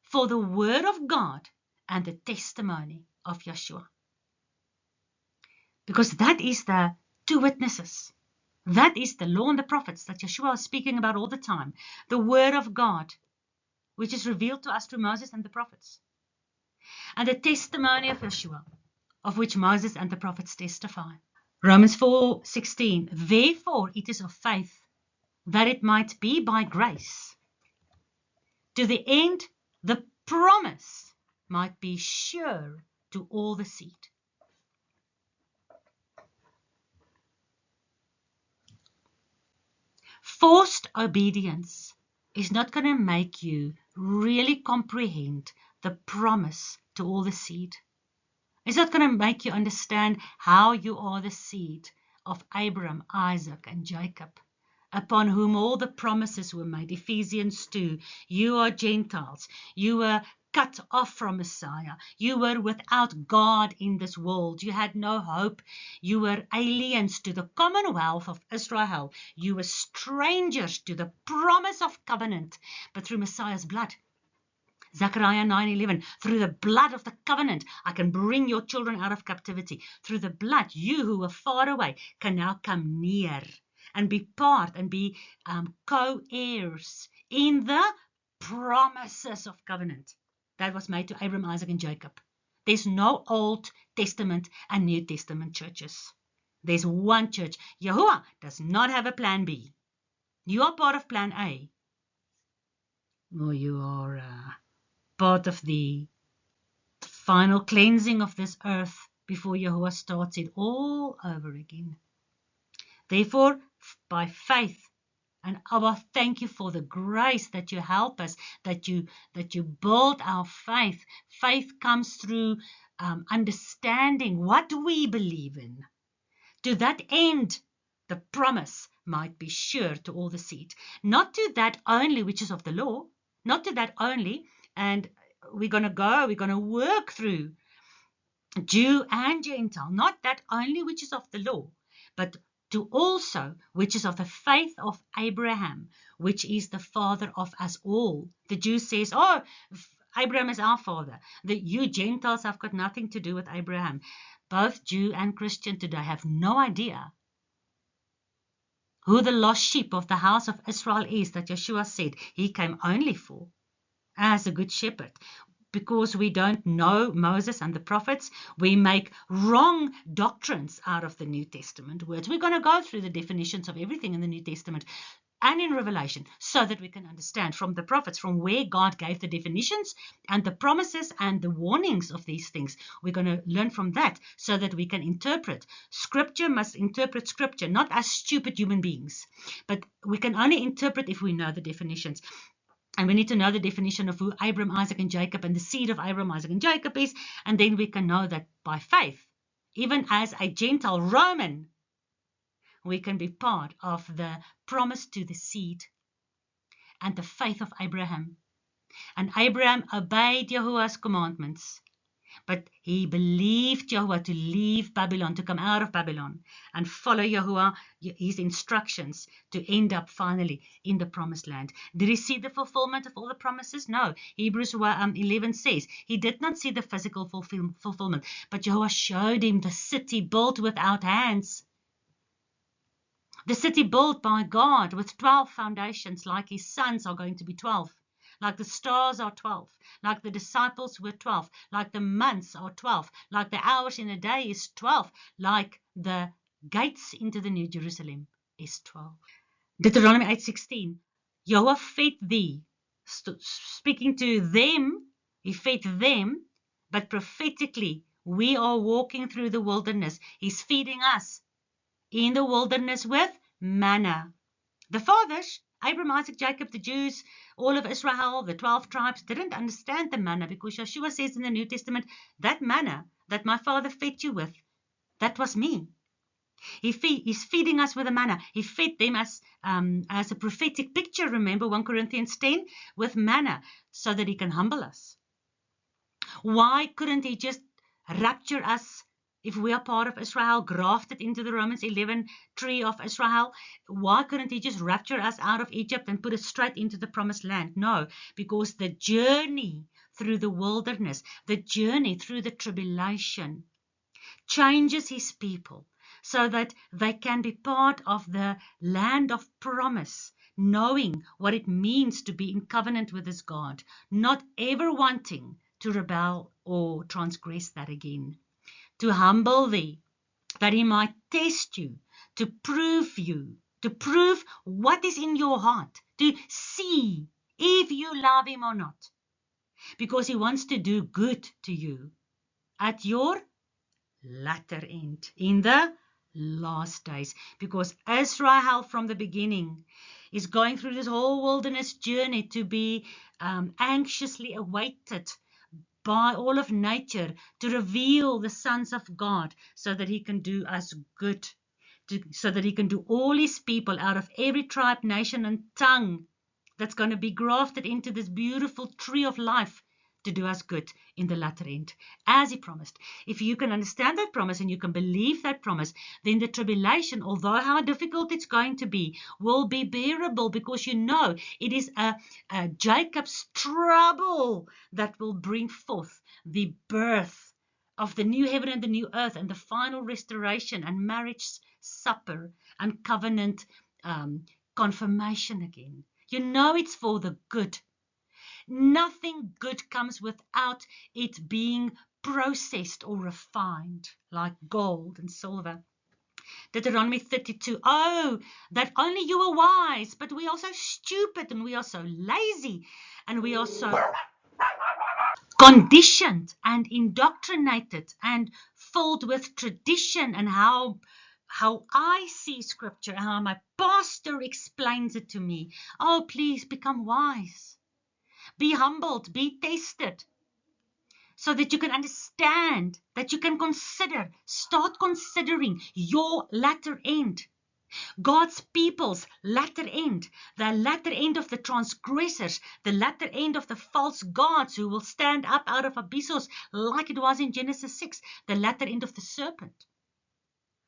Speaker 1: For the word of God and the testimony of Yeshua. Because that is the two witnesses. That is the law and the prophets that Yeshua is speaking about all the time. The word of God, which is revealed to us through Moses and the prophets. And the testimony of Yeshua, of which Moses and the prophets testify. Romans 4:16. Therefore it is of faith, that it might be by grace, to the end the promise might be sure to all the seed. Forced obedience is not going to make you really comprehend the promise to all the seed. It's not going to make you understand how you are the seed of Abraham, Isaac, and Jacob, upon whom all the promises were made. Ephesians 2, you are Gentiles. You were cut off from Messiah. You were without God in this world. You had no hope. You were aliens to the commonwealth of Israel. You were strangers to the promise of covenant, but through Messiah's blood. Zechariah 9:11, through the blood of the covenant, I can bring your children out of captivity. Through the blood, you who were far away can now come near and be part and be co-heirs in the promises of covenant that was made to Abraham, Isaac, and Jacob. There's no Old Testament and New Testament churches. There's one church. Yahuwah does not have a plan B. You are part of plan A, or you are part of the final cleansing of this earth before Yahuwah starts it all over again. Therefore, by faith, and Abba, thank you for the grace that you help us, that you build our faith. Faith comes through understanding what we believe in. To that end, the promise might be sure to all the seed. Not to that only which is of the law, not to that only, and we're going to work through Jew and Gentile, not that only which is of the law, but to also which is of the faith of Abraham, which is the father of us all. The Jew says, oh, Abraham is our father. You Gentiles have got nothing to do with Abraham. Both Jew and Christian today have no idea who the lost sheep of the house of Israel is that Yeshua said he came only for, as a good shepherd. Because we don't know Moses and the prophets, we make wrong doctrines out of the New Testament words. We're going to go through the definitions of everything in the New Testament and in Revelation so that we can understand from the prophets, from where God gave the definitions and the promises and the warnings of these things. We're going to learn from that so that we can interpret. Scripture must interpret Scripture, not as stupid human beings, but we can only interpret if we know the definitions. And we need to know the definition of who Abraham, Isaac, and Jacob and the seed of Abraham, Isaac, and Jacob is. And then we can know that by faith, even as a Gentile Roman, we can be part of the promise to the seed and the faith of Abraham. And Abraham obeyed Yahuwah's commandments. But he believed Yahuwah to leave Babylon, to come out of Babylon and follow Yahuwah, his instructions, to end up finally in the promised land. Did he see the fulfillment of all the promises? No. Hebrews 11 says he did not see the physical fulfillment, but Yahuwah showed him the city built without hands. The city built by God with 12 foundations, like his sons are going to be 12. Like the stars are 12, like the disciples were 12, like the months are 12, like the hours in a day is 12, like the gates into the New Jerusalem is 12. Deuteronomy 8:16, Yahweh fed thee, speaking to them, he fed them, but prophetically we are walking through the wilderness. He's feeding us in the wilderness with manna. The fathers, Abraham, Isaac, Jacob, the Jews, all of Israel, the 12 tribes, didn't understand the manna because Yeshua says in the New Testament, that manna that my father fed you with, that was me. He's feeding us with the manna. He fed them as a prophetic picture, remember 1 Corinthians 10, with manna so that he can humble us. Why couldn't he just rapture us? If we are part of Israel, grafted into the Romans 11 tree of Israel, why couldn't he just rapture us out of Egypt and put us straight into the promised land? No, because the journey through the wilderness, the journey through the tribulation changes his people so that they can be part of the land of promise, knowing what it means to be in covenant with his God, not ever wanting to rebel or transgress that again. To humble thee, that he might test you, to prove what is in your heart, to see if you love him or not. Because he wants to do good to you at your latter end, in the last days. Because Israel from the beginning is going through this whole wilderness journey to be anxiously awaited by all of nature to reveal the sons of God so that he can do us good, so that he can do all his people out of every tribe, nation, and tongue that's going to be grafted into this beautiful tree of life to do us good in the latter end, as he promised. If you can understand that promise and you can believe that promise, then the tribulation, although how difficult it's going to be, will be bearable, because you know it is a Jacob's trouble that will bring forth the birth of the new heaven and the new earth and the final restoration and marriage supper and covenant confirmation again. You know it's for the good. Nothing good comes without it being processed or refined like gold and silver. Deuteronomy 32. Oh, that only you were wise, but we are so stupid and we are so lazy and we are so conditioned and indoctrinated and filled with tradition and how I see scripture, how my pastor explains it to me. Oh, please become wise. Be humbled, be tested, so that you can understand, that you can consider, start considering your latter end. God's people's latter end, the latter end of the transgressors, the latter end of the false gods who will stand up out of abysses like it was in Genesis 6, the latter end of the serpent,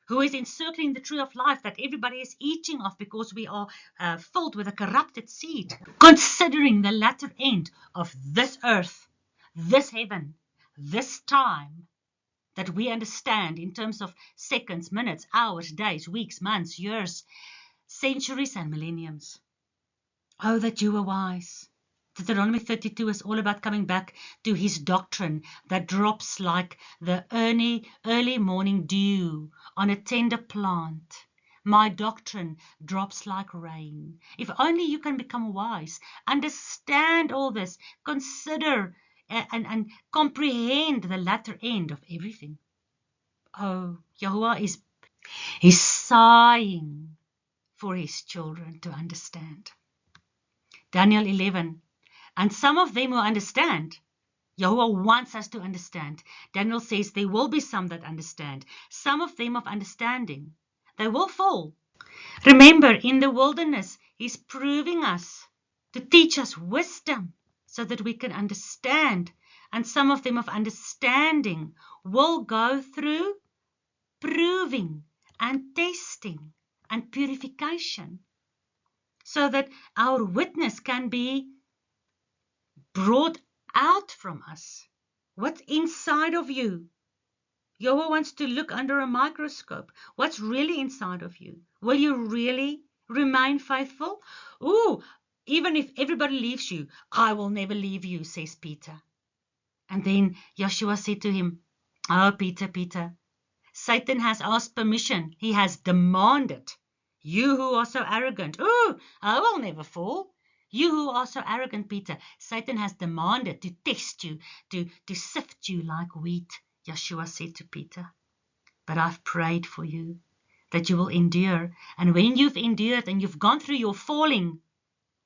Speaker 1: who is encircling the tree of life that everybody is eating of because we are filled with a corrupted seed. Considering the latter end of this earth, this heaven, this time, that we understand in terms of seconds, minutes, hours, days, weeks, months, years, centuries and millenniums. Oh, that you were wise. Deuteronomy 32 is all about coming back to his doctrine that drops like the early morning dew on a tender plant. My doctrine drops like rain. If only you can become wise, understand all this, consider and comprehend the latter end of everything. Oh, Yahuwah is sighing for his children to understand. Daniel 11. And some of them will understand. Yahuwah wants us to understand. Daniel says there will be some that understand. Some of them of understanding. They will fall. Remember, in the wilderness, he's proving us to teach us wisdom so that we can understand. And some of them of understanding will go through proving and testing and purification so that our witness can be brought out from us. What's inside of you? Yahuwah wants to look under a microscope. What's really inside of you? Will you really remain faithful? Ooh, even if everybody leaves you, I will never leave you, says Peter. And then Yeshua said to him, oh, Peter, Satan has asked permission. He has demanded. You who are so arrogant. Oh, I will never fall. You who are so arrogant, Peter. Satan has demanded to test you, to sift you like wheat, Yeshua said to Peter. But I've prayed for you that you will endure. And when you've endured and you've gone through your falling,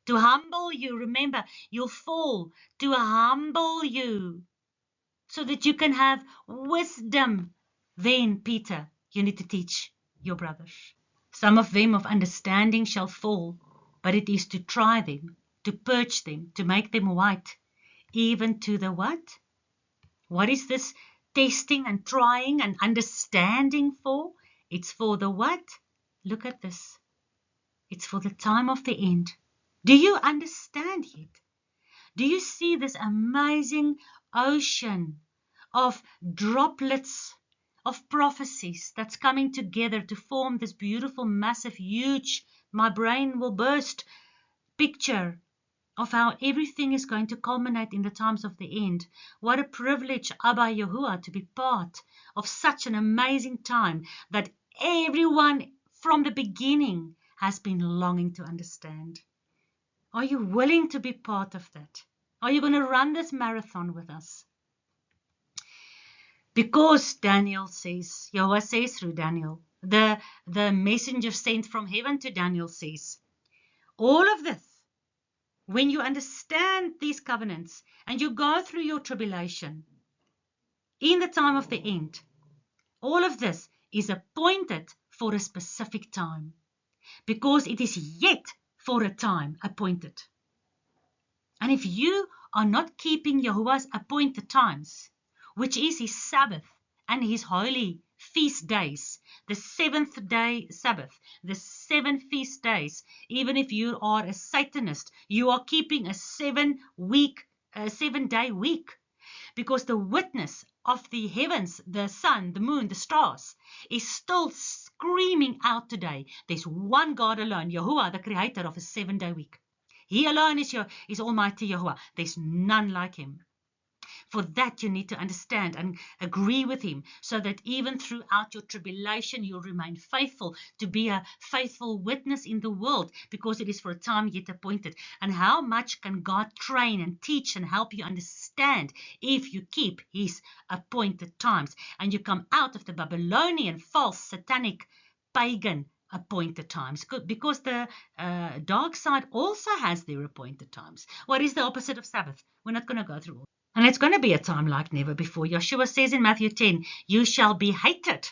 Speaker 1: to humble you, remember, you'll fall, to humble you, so that you can have wisdom. Then, Peter, you need to teach your brothers. Some of them of understanding shall fall, but it is to try them, to purge them, to make them white, even to the what? What is this testing and trying and understanding for? It's for the what? Look at this. It's for the time of the end. Do you understand yet? Do you see this amazing ocean of droplets of prophecies that's coming together to form this beautiful, massive, huge, my brain will burst picture of how everything is going to culminate in the times of the end? What a privilege, Abba Yahuwah, to be part of such an amazing time that everyone from the beginning has been longing to understand. Are you willing to be part of that? Are you going to run this marathon with us? Because Daniel says, Yahuwah says through Daniel, the messenger sent from heaven to Daniel says, all of this, when you understand these covenants and you go through your tribulation in the time of the end, all of this is appointed for a specific time, because it is yet for a time appointed. And if you are not keeping Yahuwah's appointed times, which is his Sabbath and his holy feast days, the seventh day Sabbath, the 7 feast days, even if you are a Satanist, you are keeping a 7-day week, because the witness of the heavens, the sun, the moon, the stars, is still screaming out today. There's one God alone, Yahuwah, the creator of a 7-day week. He alone is Almighty Yahuwah. There's none like him. For that, you need to understand and agree with him, so that even throughout your tribulation, you'll remain faithful to be a faithful witness in the world, because it is for a time yet appointed. And how much can God train and teach and help you understand if you keep his appointed times and you come out of the Babylonian, false, satanic, pagan appointed times? Because the dark side also has their appointed times. What is the opposite of Sabbath? We're not going to go through all. And it's going to be a time like never before. Yeshua says in Matthew 10, you shall be hated.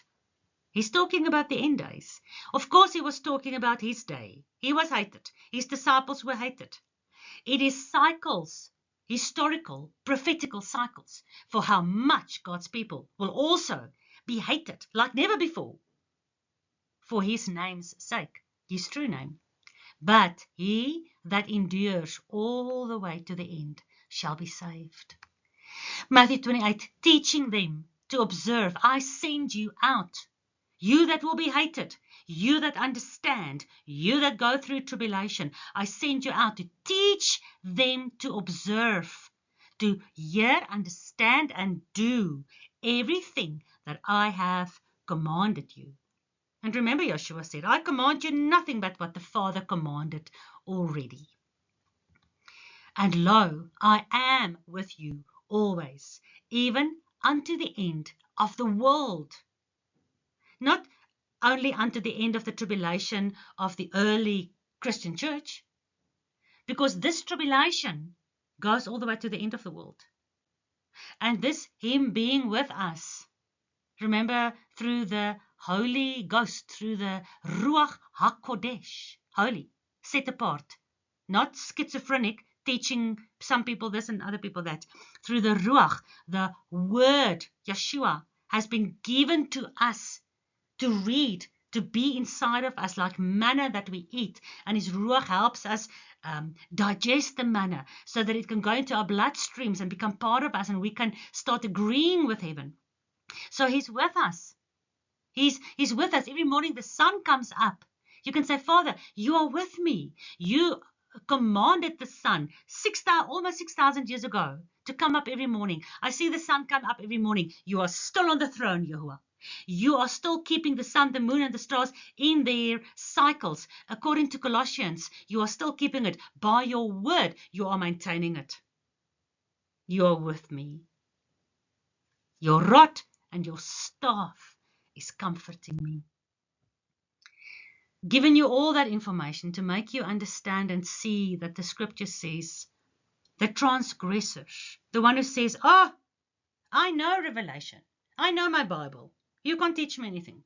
Speaker 1: He's talking about the end days. Of course, he was talking about his day. He was hated. His disciples were hated. It is cycles, historical, prophetical cycles, for how much God's people will also be hated like never before for his name's sake, his true name. But he that endures all the way to the end shall be saved. Matthew 28, teaching them to observe, I send you out, you that will be hated, you that understand, you that go through tribulation. I send you out to teach them to observe, to hear, understand, and do everything that I have commanded you. And remember, Yeshua said, I command you nothing but what the Father commanded already. And lo, I am with you always, even unto the end of the world. Not only unto the end of the tribulation of the early Christian church, because this tribulation goes all the way to the end of the world. And this him being with us, remember, through the Holy Ghost, through the Ruach HaKodesh, holy, set apart, not schizophrenic, teaching some people this and other people that. Through the Ruach, the word, Yeshua, has been given to us to read, to be inside of us like manna that we eat. And his Ruach helps us digest the manna so that it can go into our bloodstreams and become part of us, and we can start agreeing with heaven. So he's with us. He's with us. Every morning the sun comes up. You can say, Father, you are with me. You commanded the sun almost 6,000 years ago to come up every morning. I see the sun come up every morning. You are still on the throne, Yahuwah. You are still keeping the sun, the moon, and the stars in their cycles. According to Colossians, you are still keeping it. By your word, you are maintaining it. You are with me. Your rod and your staff is comforting me. Given you all that information to make you understand and see that the scripture says the transgressor, the one who says, oh, I know Revelation, I know my Bible, you can't teach me anything.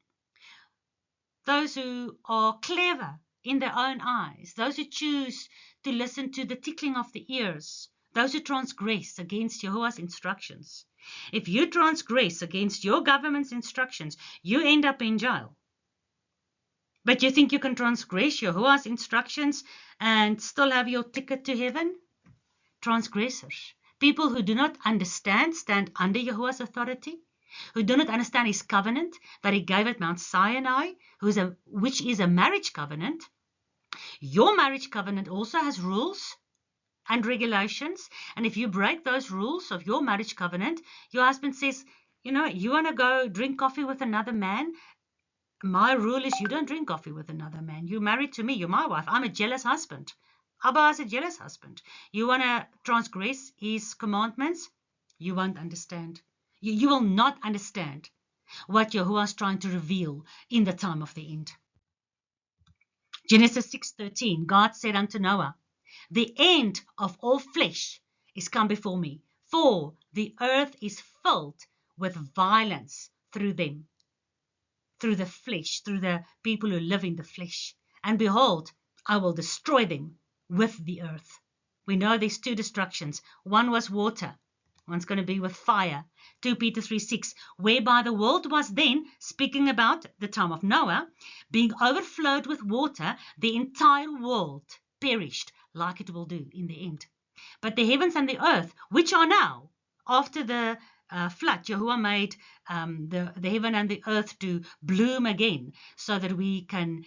Speaker 1: Those who are clever in their own eyes, those who choose to listen to the tickling of the ears, those who transgress against Yahuwah's instructions. If you transgress against your government's instructions, you end up in jail. But you think you can transgress Yahuwah's instructions and still have your ticket to heaven? Transgressors, people who do not understand, stand under Yahuwah's authority, who do not understand his covenant that he gave at Mount Sinai, which is a marriage covenant. Your marriage covenant also has rules and regulations, and if you break those rules of your marriage covenant, your husband says, you want to go drink coffee with another man? My rule is you don't drink coffee with another man. You're married to me. You're my wife. I'm a jealous husband. Abba is a jealous husband. You want to transgress his commandments? You won't understand. You will not understand what Yahuwah is trying to reveal in the time of the end. Genesis 6:13, God said unto Noah, the end of all flesh is come before me, for the earth is filled with violence through them. Through the flesh, through the people who live in the flesh. And behold, I will destroy them with the earth. We know there's two destructions. One was water. One's going to be with fire. 2 Peter 3:6, whereby the world was then, speaking about the time of Noah, being overflowed with water, the entire world perished like it will do in the end. But the heavens and the earth, which are now, after the flood, Yahuwah made the heaven and the earth to bloom again, so that we can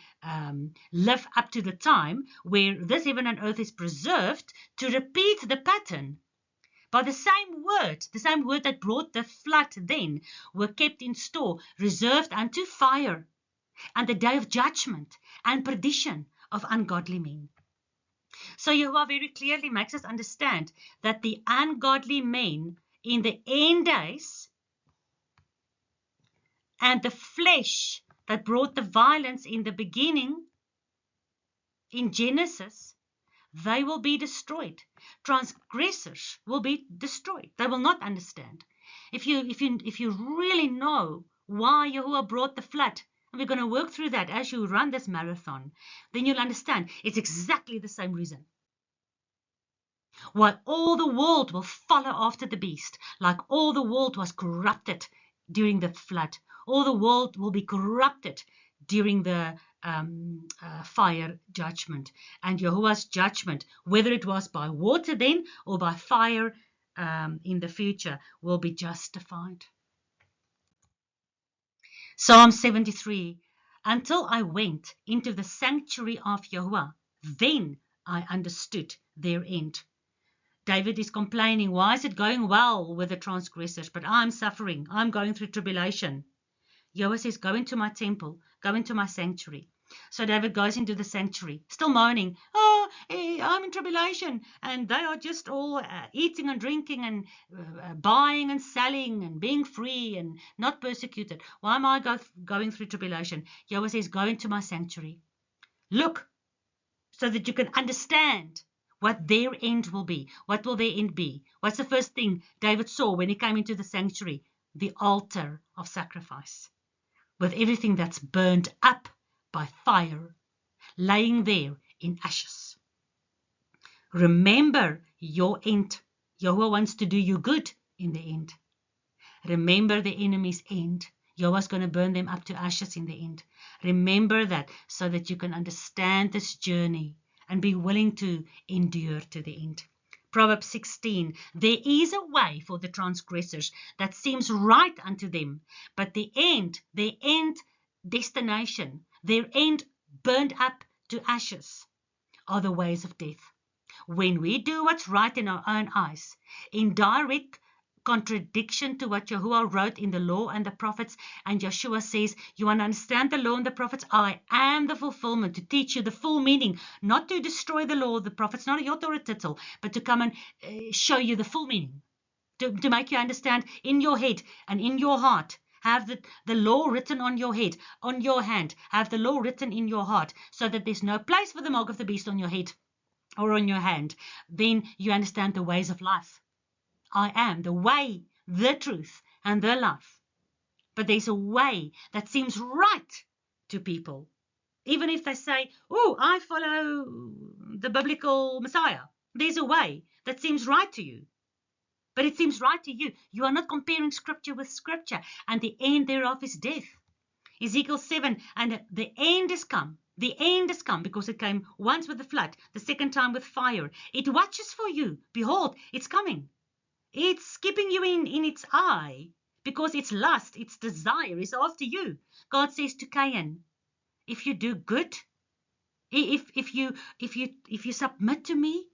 Speaker 1: live up to the time where this heaven and earth is preserved to repeat the pattern. By the same word that brought the flood then, were kept in store, reserved unto fire, and the day of judgment and perdition of ungodly men. So Yahuwah very clearly makes us understand that the ungodly men in the end days and the flesh that brought the violence in the beginning, in Genesis, they will be destroyed. Transgressors will be destroyed. They will not understand. If you really know why Yahuwah brought the flood, and we're going to work through that as you run this marathon, then you'll understand it's exactly the same reason. Why all the world will follow after the beast, like all the world was corrupted during the flood. All the world will be corrupted during the fire judgment. And Yahuwah's judgment, whether it was by water then or by fire in the future, will be justified. Psalm 73. Until I went into the sanctuary of Yahuwah, then I understood their end. David is complaining, why is it going well with the transgressors, but I'm suffering, I'm going through tribulation. Yahuwah says, go into my temple, go into my sanctuary. So David goes into the sanctuary, still moaning, I'm in tribulation, and they are just all eating and drinking and buying and selling and being free and not persecuted. Why am I going through tribulation? Yahuwah says, go into my sanctuary. Look, so that you can understand what their end will be. What will their end be? What's the first thing David saw when he came into the sanctuary? The altar of sacrifice, with everything that's burned up by fire, laying there in ashes. Remember your end. Yahuwah wants to do you good in the end. Remember the enemy's end. Yahuwah's going to burn them up to ashes in the end. Remember that, so that you can understand this journey and be willing to endure to the end. Proverbs 16. There is a way for the transgressors that seems right unto them, but their end destination, their end burned up to ashes, are the ways of death. When we do what's right in our own eyes, in direct contradiction to what Yahuwah wrote in the law and the prophets, and Yeshua says, you want to understand the law and the prophets? I am the fulfillment, to teach you the full meaning, not to destroy the law, the prophets, not your Torah title, but to come and show you the full meaning, to make you understand in your head and in your heart. Have the law written on your head, on your hand. Have the law written in your heart, so that there's no place for the mark of the beast on your head or on your hand. Then you understand the ways of life. I am the way, the truth, and the life. But there's a way that seems right to people. Even if they say, oh, I follow the biblical Messiah. There's a way that seems right to you. But it seems right to you. You are not comparing scripture with scripture. And the end thereof is death. Ezekiel 7, and the end is come. The end is come, because it came once with the flood, the second time with fire. It watches for you. Behold, it's coming. It's keeping you in its eye, because its lust, its desire is after you. God says to Cain, if you do good, if you submit to me,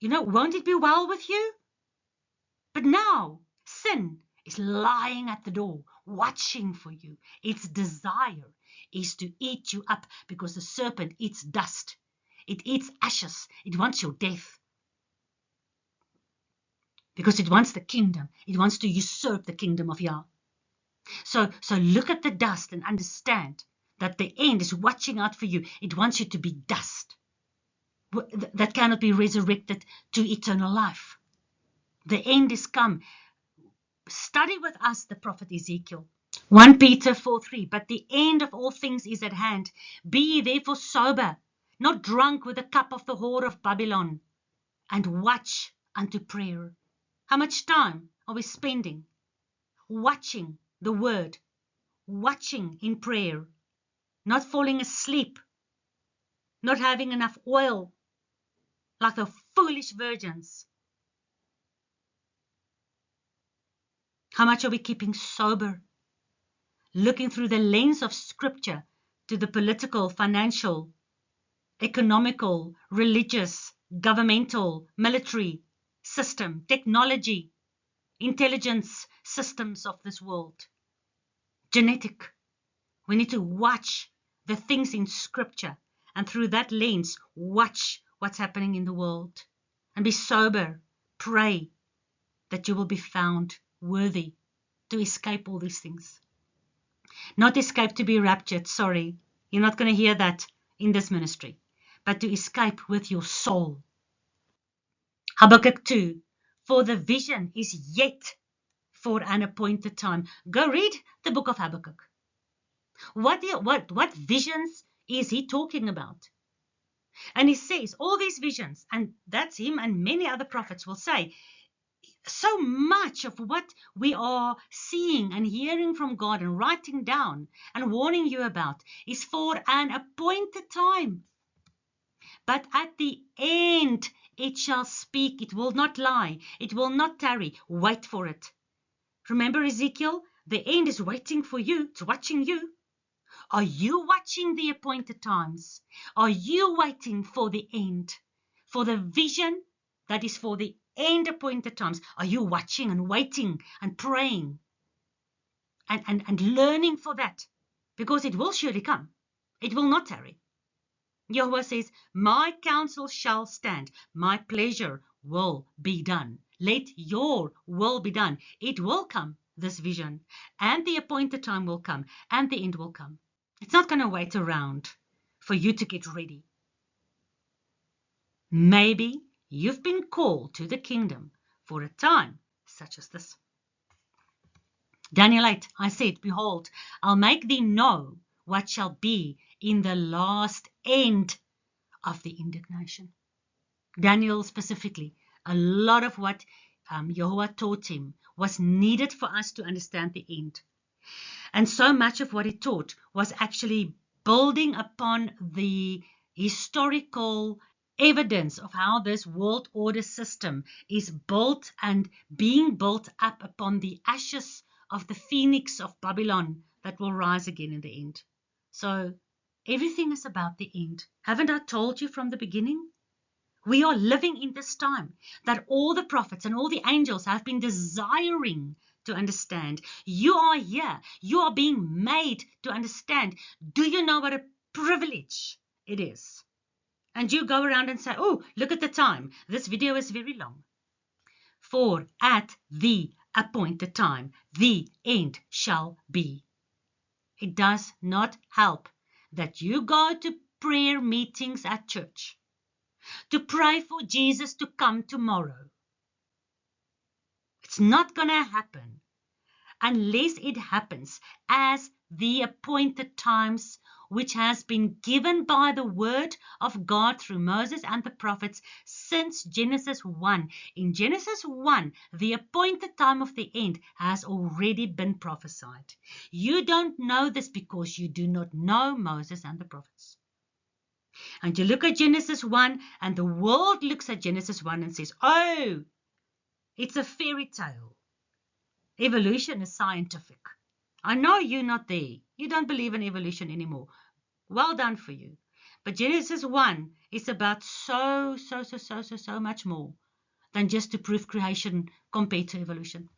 Speaker 1: won't it be well with you? But now sin is lying at the door, watching for you. Its desire is to eat you up, because the serpent eats dust. It eats ashes. It wants your death. Because it wants the kingdom. It wants to usurp the kingdom of Yah. So look at the dust and understand that the end is watching out for you. It wants you to be dust that cannot be resurrected to eternal life. The end is come. Study with us the prophet Ezekiel. 1 Peter 4:3. But the end of all things is at hand. Be ye therefore sober, not drunk with the cup of the whore of Babylon, and watch unto prayer. How much time are we spending watching the word, watching in prayer, not falling asleep, not having enough oil like the foolish virgins? How much are we keeping sober? Looking through the lens of Scripture to the political, financial, economical, religious, governmental, military system, technology, intelligence systems of this world, genetic. We need to watch the things in Scripture, and through that lens, watch what's happening in the world and be sober. Pray that you will be found worthy to escape all these things. Not escape to be raptured, sorry. You're not going to hear that in this ministry. But to escape with your soul. Habakkuk 2. For the vision is yet for an appointed time. Go read the book of Habakkuk. What visions is he talking about? And he says all these visions, and that's him and many other prophets will say, so much of what we are seeing and hearing from God and writing down and warning you about is for an appointed time. But at the end, it shall speak. It will not lie. It will not tarry. Wait for it. Remember Ezekiel? The end is waiting for you. It's watching you. Are you watching the appointed times? Are you waiting for the end? For the vision that is for the end appointed times? Are you watching and waiting and praying and learning for that? Because it will surely come. It will not tarry. Yahweh says, my counsel shall stand. My pleasure will be done. Let your will be done. It will come, this vision. And the appointed time will come. And the end will come. It's not going to wait around for you to get ready. Maybe you've been called to the kingdom for a time such as this. Daniel 8, I said, behold, I'll make thee know what shall be in the last end of the indignation. Daniel specifically, a lot of what Yahweh taught him was needed for us to understand the end. And so much of what he taught was actually building upon the historical evidence of how this world order system is built and being built up upon the ashes of the phoenix of Babylon that will rise again in the end. So everything is about the end. Haven't I told you from the beginning? We are living in this time that all the prophets and all the angels have been desiring to understand. You are here. You are being made to understand. Do you know what a privilege it is? And you go around and say, oh, look at the time. This video is very long. For at the appointed time, the end shall be. It does not help that you go to prayer meetings at church to pray for Jesus to come tomorrow. It's not going to happen unless it happens as the appointed times which has been given by the word of God through Moses and the prophets since Genesis 1. In Genesis 1, the appointed time of the end has already been prophesied. You don't know this because you do not know Moses and the prophets. And you look at Genesis 1 and the world looks at Genesis 1 and says, oh, it's a fairy tale. Evolution is scientific. I know you're not there. You don't believe in evolution anymore. Well done for you. But Genesis 1 is about so much more than just to prove creation compared to evolution.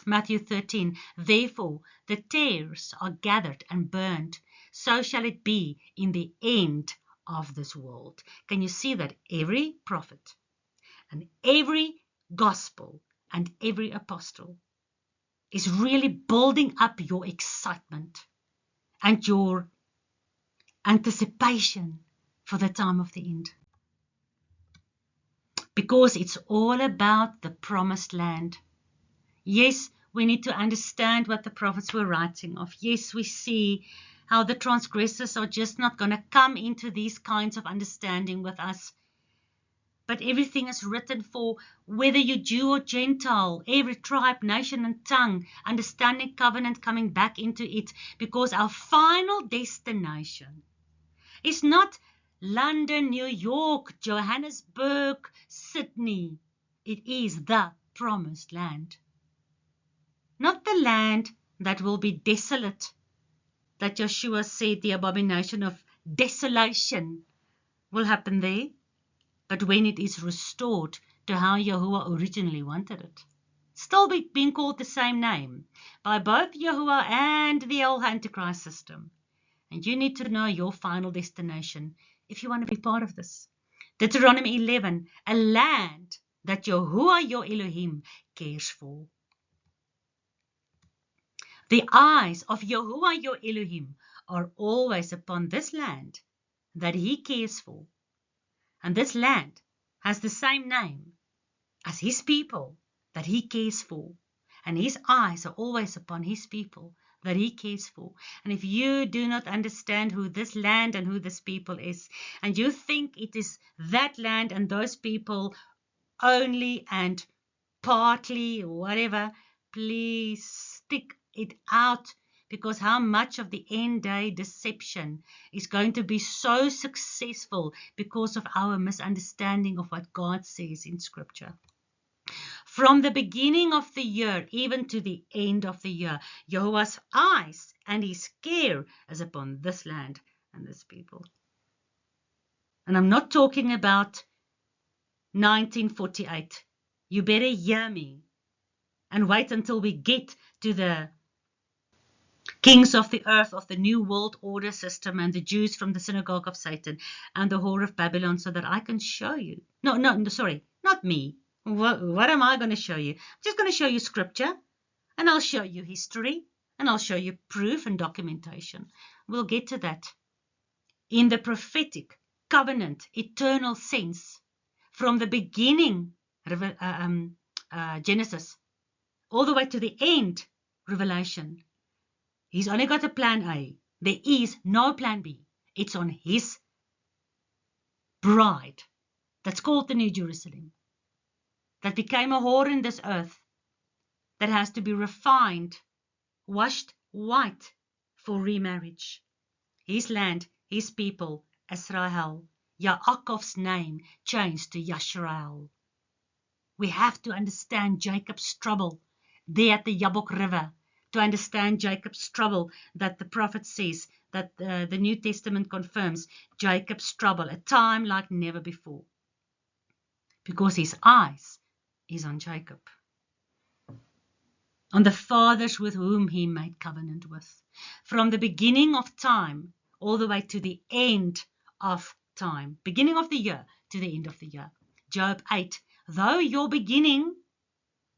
Speaker 1: Matthew 13, therefore the tares are gathered and burned, so shall it be in the end of this world. Can you see that every prophet and every gospel and every apostle is really building up your excitement and your anticipation for the time of the end? Because it's all about the promised land. Yes, we need to understand what the prophets were writing of. Yes, we see how the transgressors are just not going to come into these kinds of understanding with us. But everything is written for whether you're Jew or Gentile, every tribe, nation, and tongue, understanding covenant, coming back into it, because our final destination is not London, New York, Johannesburg, Sydney. It is the promised land. Not the land that will be desolate, that Joshua said the abomination of desolation will happen there, but when it is restored to how Yahuwah originally wanted it. Still being called the same name by both Yahuwah and the old Antichrist system. And you need to know your final destination if you want to be part of this. Deuteronomy 11, a land that Yahuwah your Elohim cares for. The eyes of Yahuwah your Elohim are always upon this land that he cares for. And this land has the same name as his people that he cares for. And his eyes are always upon his people that he cares for. And if you do not understand who this land and who this people is, and you think it is that land and those people only and partly or whatever, please stick it out, because how much of the end day deception is going to be so successful because of our misunderstanding of what God says in Scripture. From the beginning of the year even to the end of the year, Yahuwah's eyes and his care is upon this land and this people. And I'm not talking about 1948. You better hear me and wait until we get to the kings of the earth of the New World Order system and the Jews from the synagogue of Satan and the whore of Babylon, so that I can show you. No, sorry, not me. What am I going to show you? I'm just going to show you Scripture, and I'll show you history, and I'll show you proof and documentation. We'll get to that. In the prophetic, covenant, eternal sense, from the beginning, Genesis, all the way to the end, Revelation, he's only got a plan A. There is no plan B. It's on his bride that's called the New Jerusalem, that became a whore in this earth, that has to be refined, washed white for remarriage. His land, his people, Israel. Yaakov's name changed to Yashrael. We have to understand Jacob's trouble there at the Jabbok River, to understand Jacob's trouble that the prophet says, that the New Testament confirms Jacob's trouble, a time like never before, because his eyes is on Jacob, on the fathers with whom he made covenant with, from the beginning of time all the way to the end of time, beginning of the year to the end of the year. Job 8, though your beginning,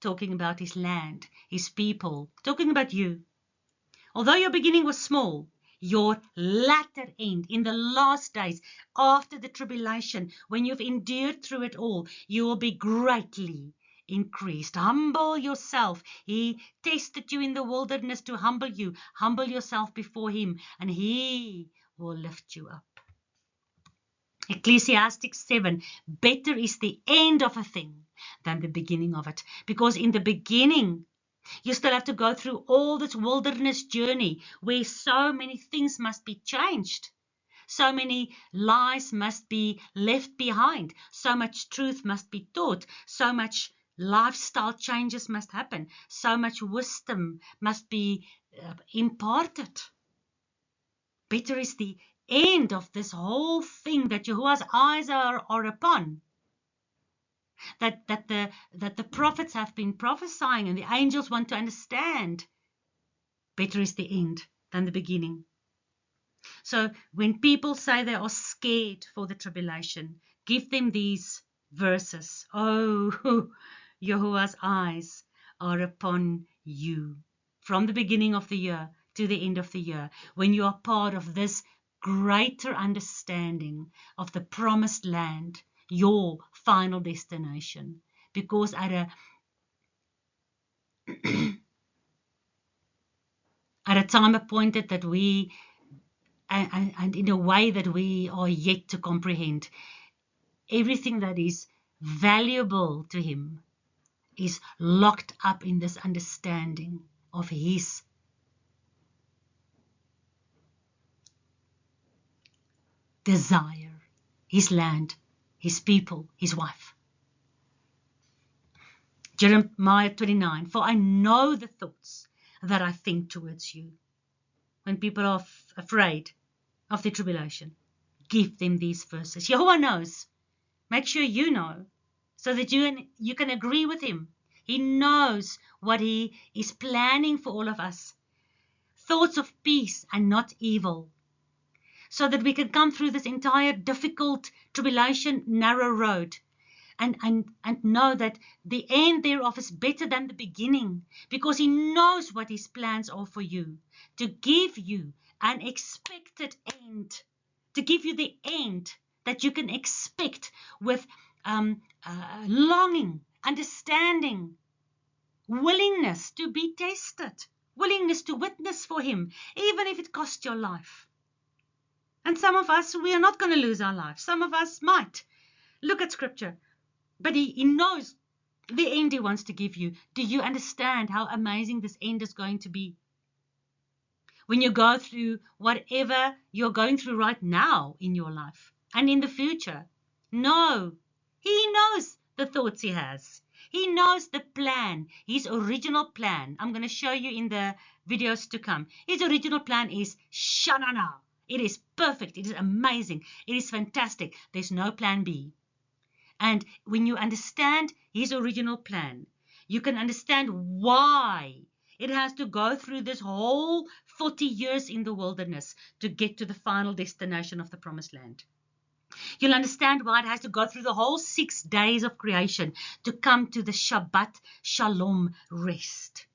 Speaker 1: talking about his land, his people, talking about you, although your beginning was small, your latter end, in the last days, after the tribulation, when you've endured through it all, you will be greatly increased. Humble yourself. He tested you in the wilderness to humble you. Humble yourself before him, and he will lift you up. Ecclesiastes 7, better is the end of a thing than the beginning of it, because in the beginning you still have to go through all this wilderness journey where so many things must be changed, so many lies must be left behind, so much truth must be taught, so much lifestyle changes must happen, so much wisdom must be imparted. Better is the end of this whole thing that Yahuwah's eyes are upon, that the prophets have been prophesying and the angels want to understand. Better is the end than the beginning. So when people say they are scared for the tribulation, give them these verses. Oh, Yahuwah's eyes are upon you from the beginning of the year to the end of the year, when you are part of this greater understanding of the promised land, your final destination. Because at a time appointed that we, and in a way that we are yet to comprehend, everything that is valuable to him is locked up in this understanding of his desire, his land, his people, his wife. Jeremiah 29, for I know the thoughts that I think towards you. When people are afraid of the tribulation, give them these verses. Jehovah knows. Make sure you know, so that you can agree with him. He knows what he is planning for all of us. Thoughts of peace and not evil, so that we can come through this entire difficult tribulation, narrow road, and know that the end thereof is better than the beginning, because he knows what his plans are for you, to give you an expected end, to give you the end that you can expect with longing, understanding, willingness to be tested, willingness to witness for him, even if it costs your life. And some of us, we are not going to lose our lives. Some of us might. Look at scripture. But he knows the end he wants to give you. Do you understand how amazing this end is going to be? When you go through whatever you're going through right now in your life and in the future, no, he knows the thoughts he has. He knows the plan, his original plan. I'm going to show you in the videos to come. His original plan is Shanana. It is perfect. It is amazing. It is fantastic. There's no plan B. And when you understand his original plan, you can understand why it has to go through this whole 40 years in the wilderness to get to the final destination of the promised land. You'll understand why it has to go through the whole 6 days of creation to come to the Shabbat Shalom rest,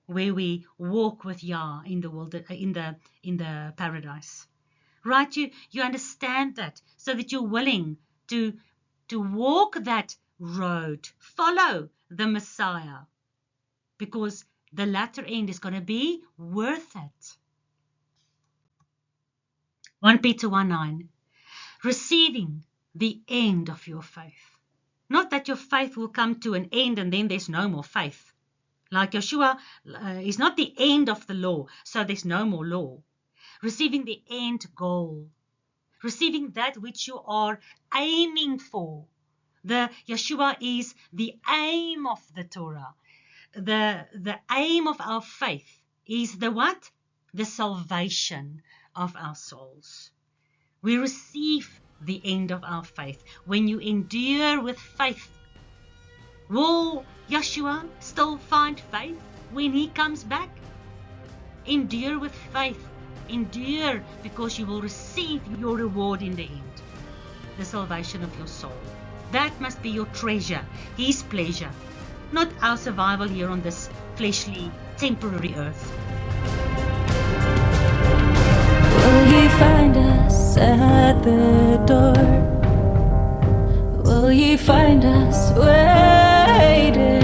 Speaker 1: where we walk with Yah in the paradise. Right? You understand that, so that you're willing to walk that road, follow the Messiah, because the latter end is going to be worth it. 1 Peter 1:9. Receiving the end of your faith. Not that your faith will come to an end and then there's no more faith. Like Yeshua is not the end of the law, so there's no more law. Receiving the end goal. Receiving that which you are aiming for. Yeshua is the aim of the Torah. The aim of our faith is the what? The salvation of our souls. We receive the end of our faith. When you endure with faith, will Yeshua still find faith when he comes back? Endure with faith. Endure, because you will receive your reward in the end, the salvation of your soul. That must be your treasure, his pleasure, not our survival here on this fleshly, temporary earth.
Speaker 2: Will you find us at the door? Will you find us waiting?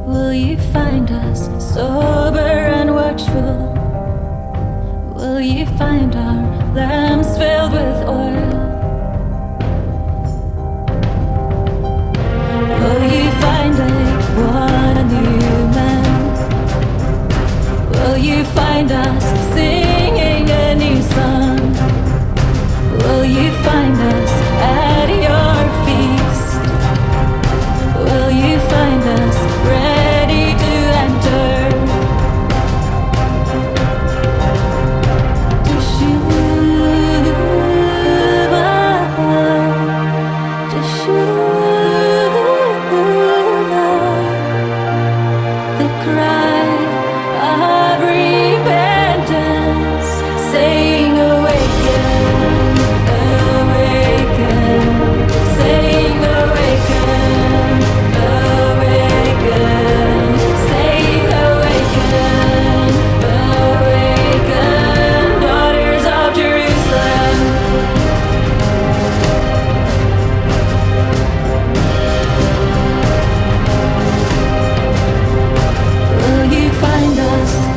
Speaker 2: Will you find us sober and watchful? Will you find our lamps filled with oil? Will you find like one new man? Will you find us singing a new song? Will you find us at your feast? Will you find us ready to enter?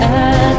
Speaker 2: At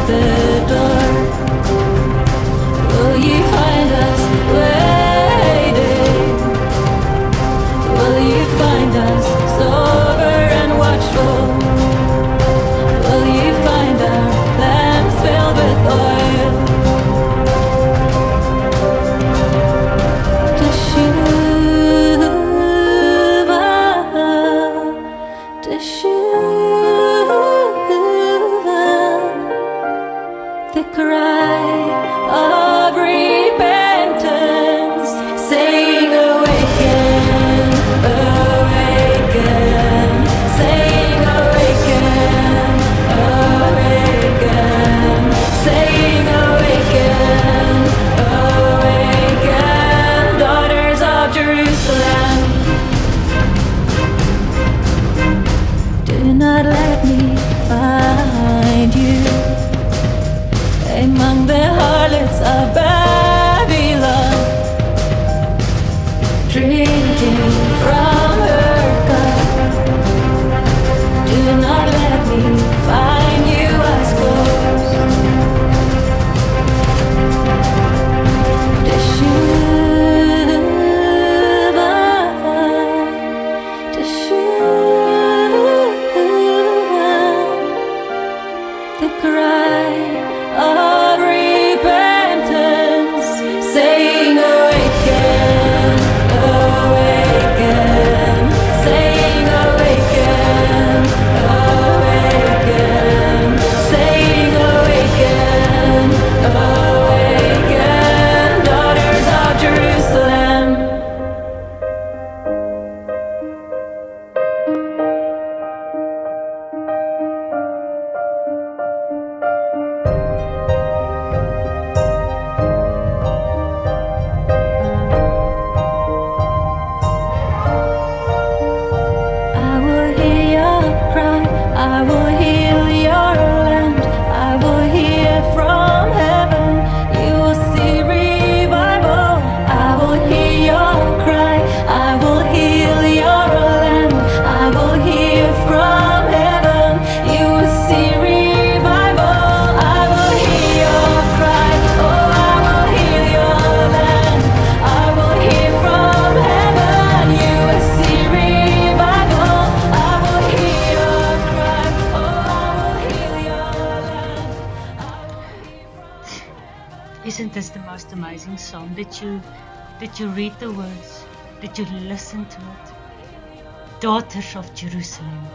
Speaker 1: it is the most amazing song that you read the words, that you listen to it. Daughters of Jerusalem,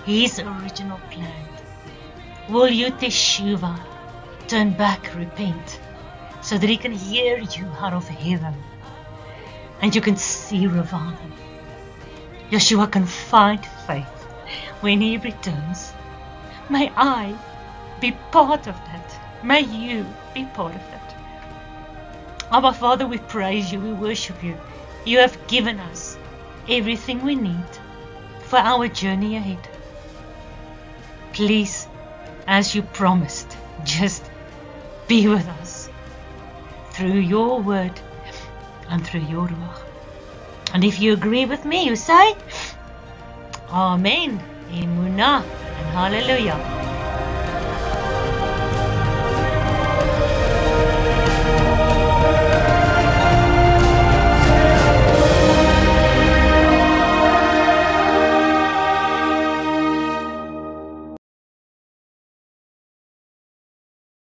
Speaker 1: His original plan. Will you teshuva, turn back, repent, so that He can hear you out of heaven and you can see revival. Yeshua can find faith when He returns. May I be part of that. May you be part of that. Abba Father, we praise you, we worship you. You have given us everything we need for our journey ahead. Please, as you promised, just be with us through your word and through your ruach. And if you agree with me, you say, Amen, Emunah, and Hallelujah.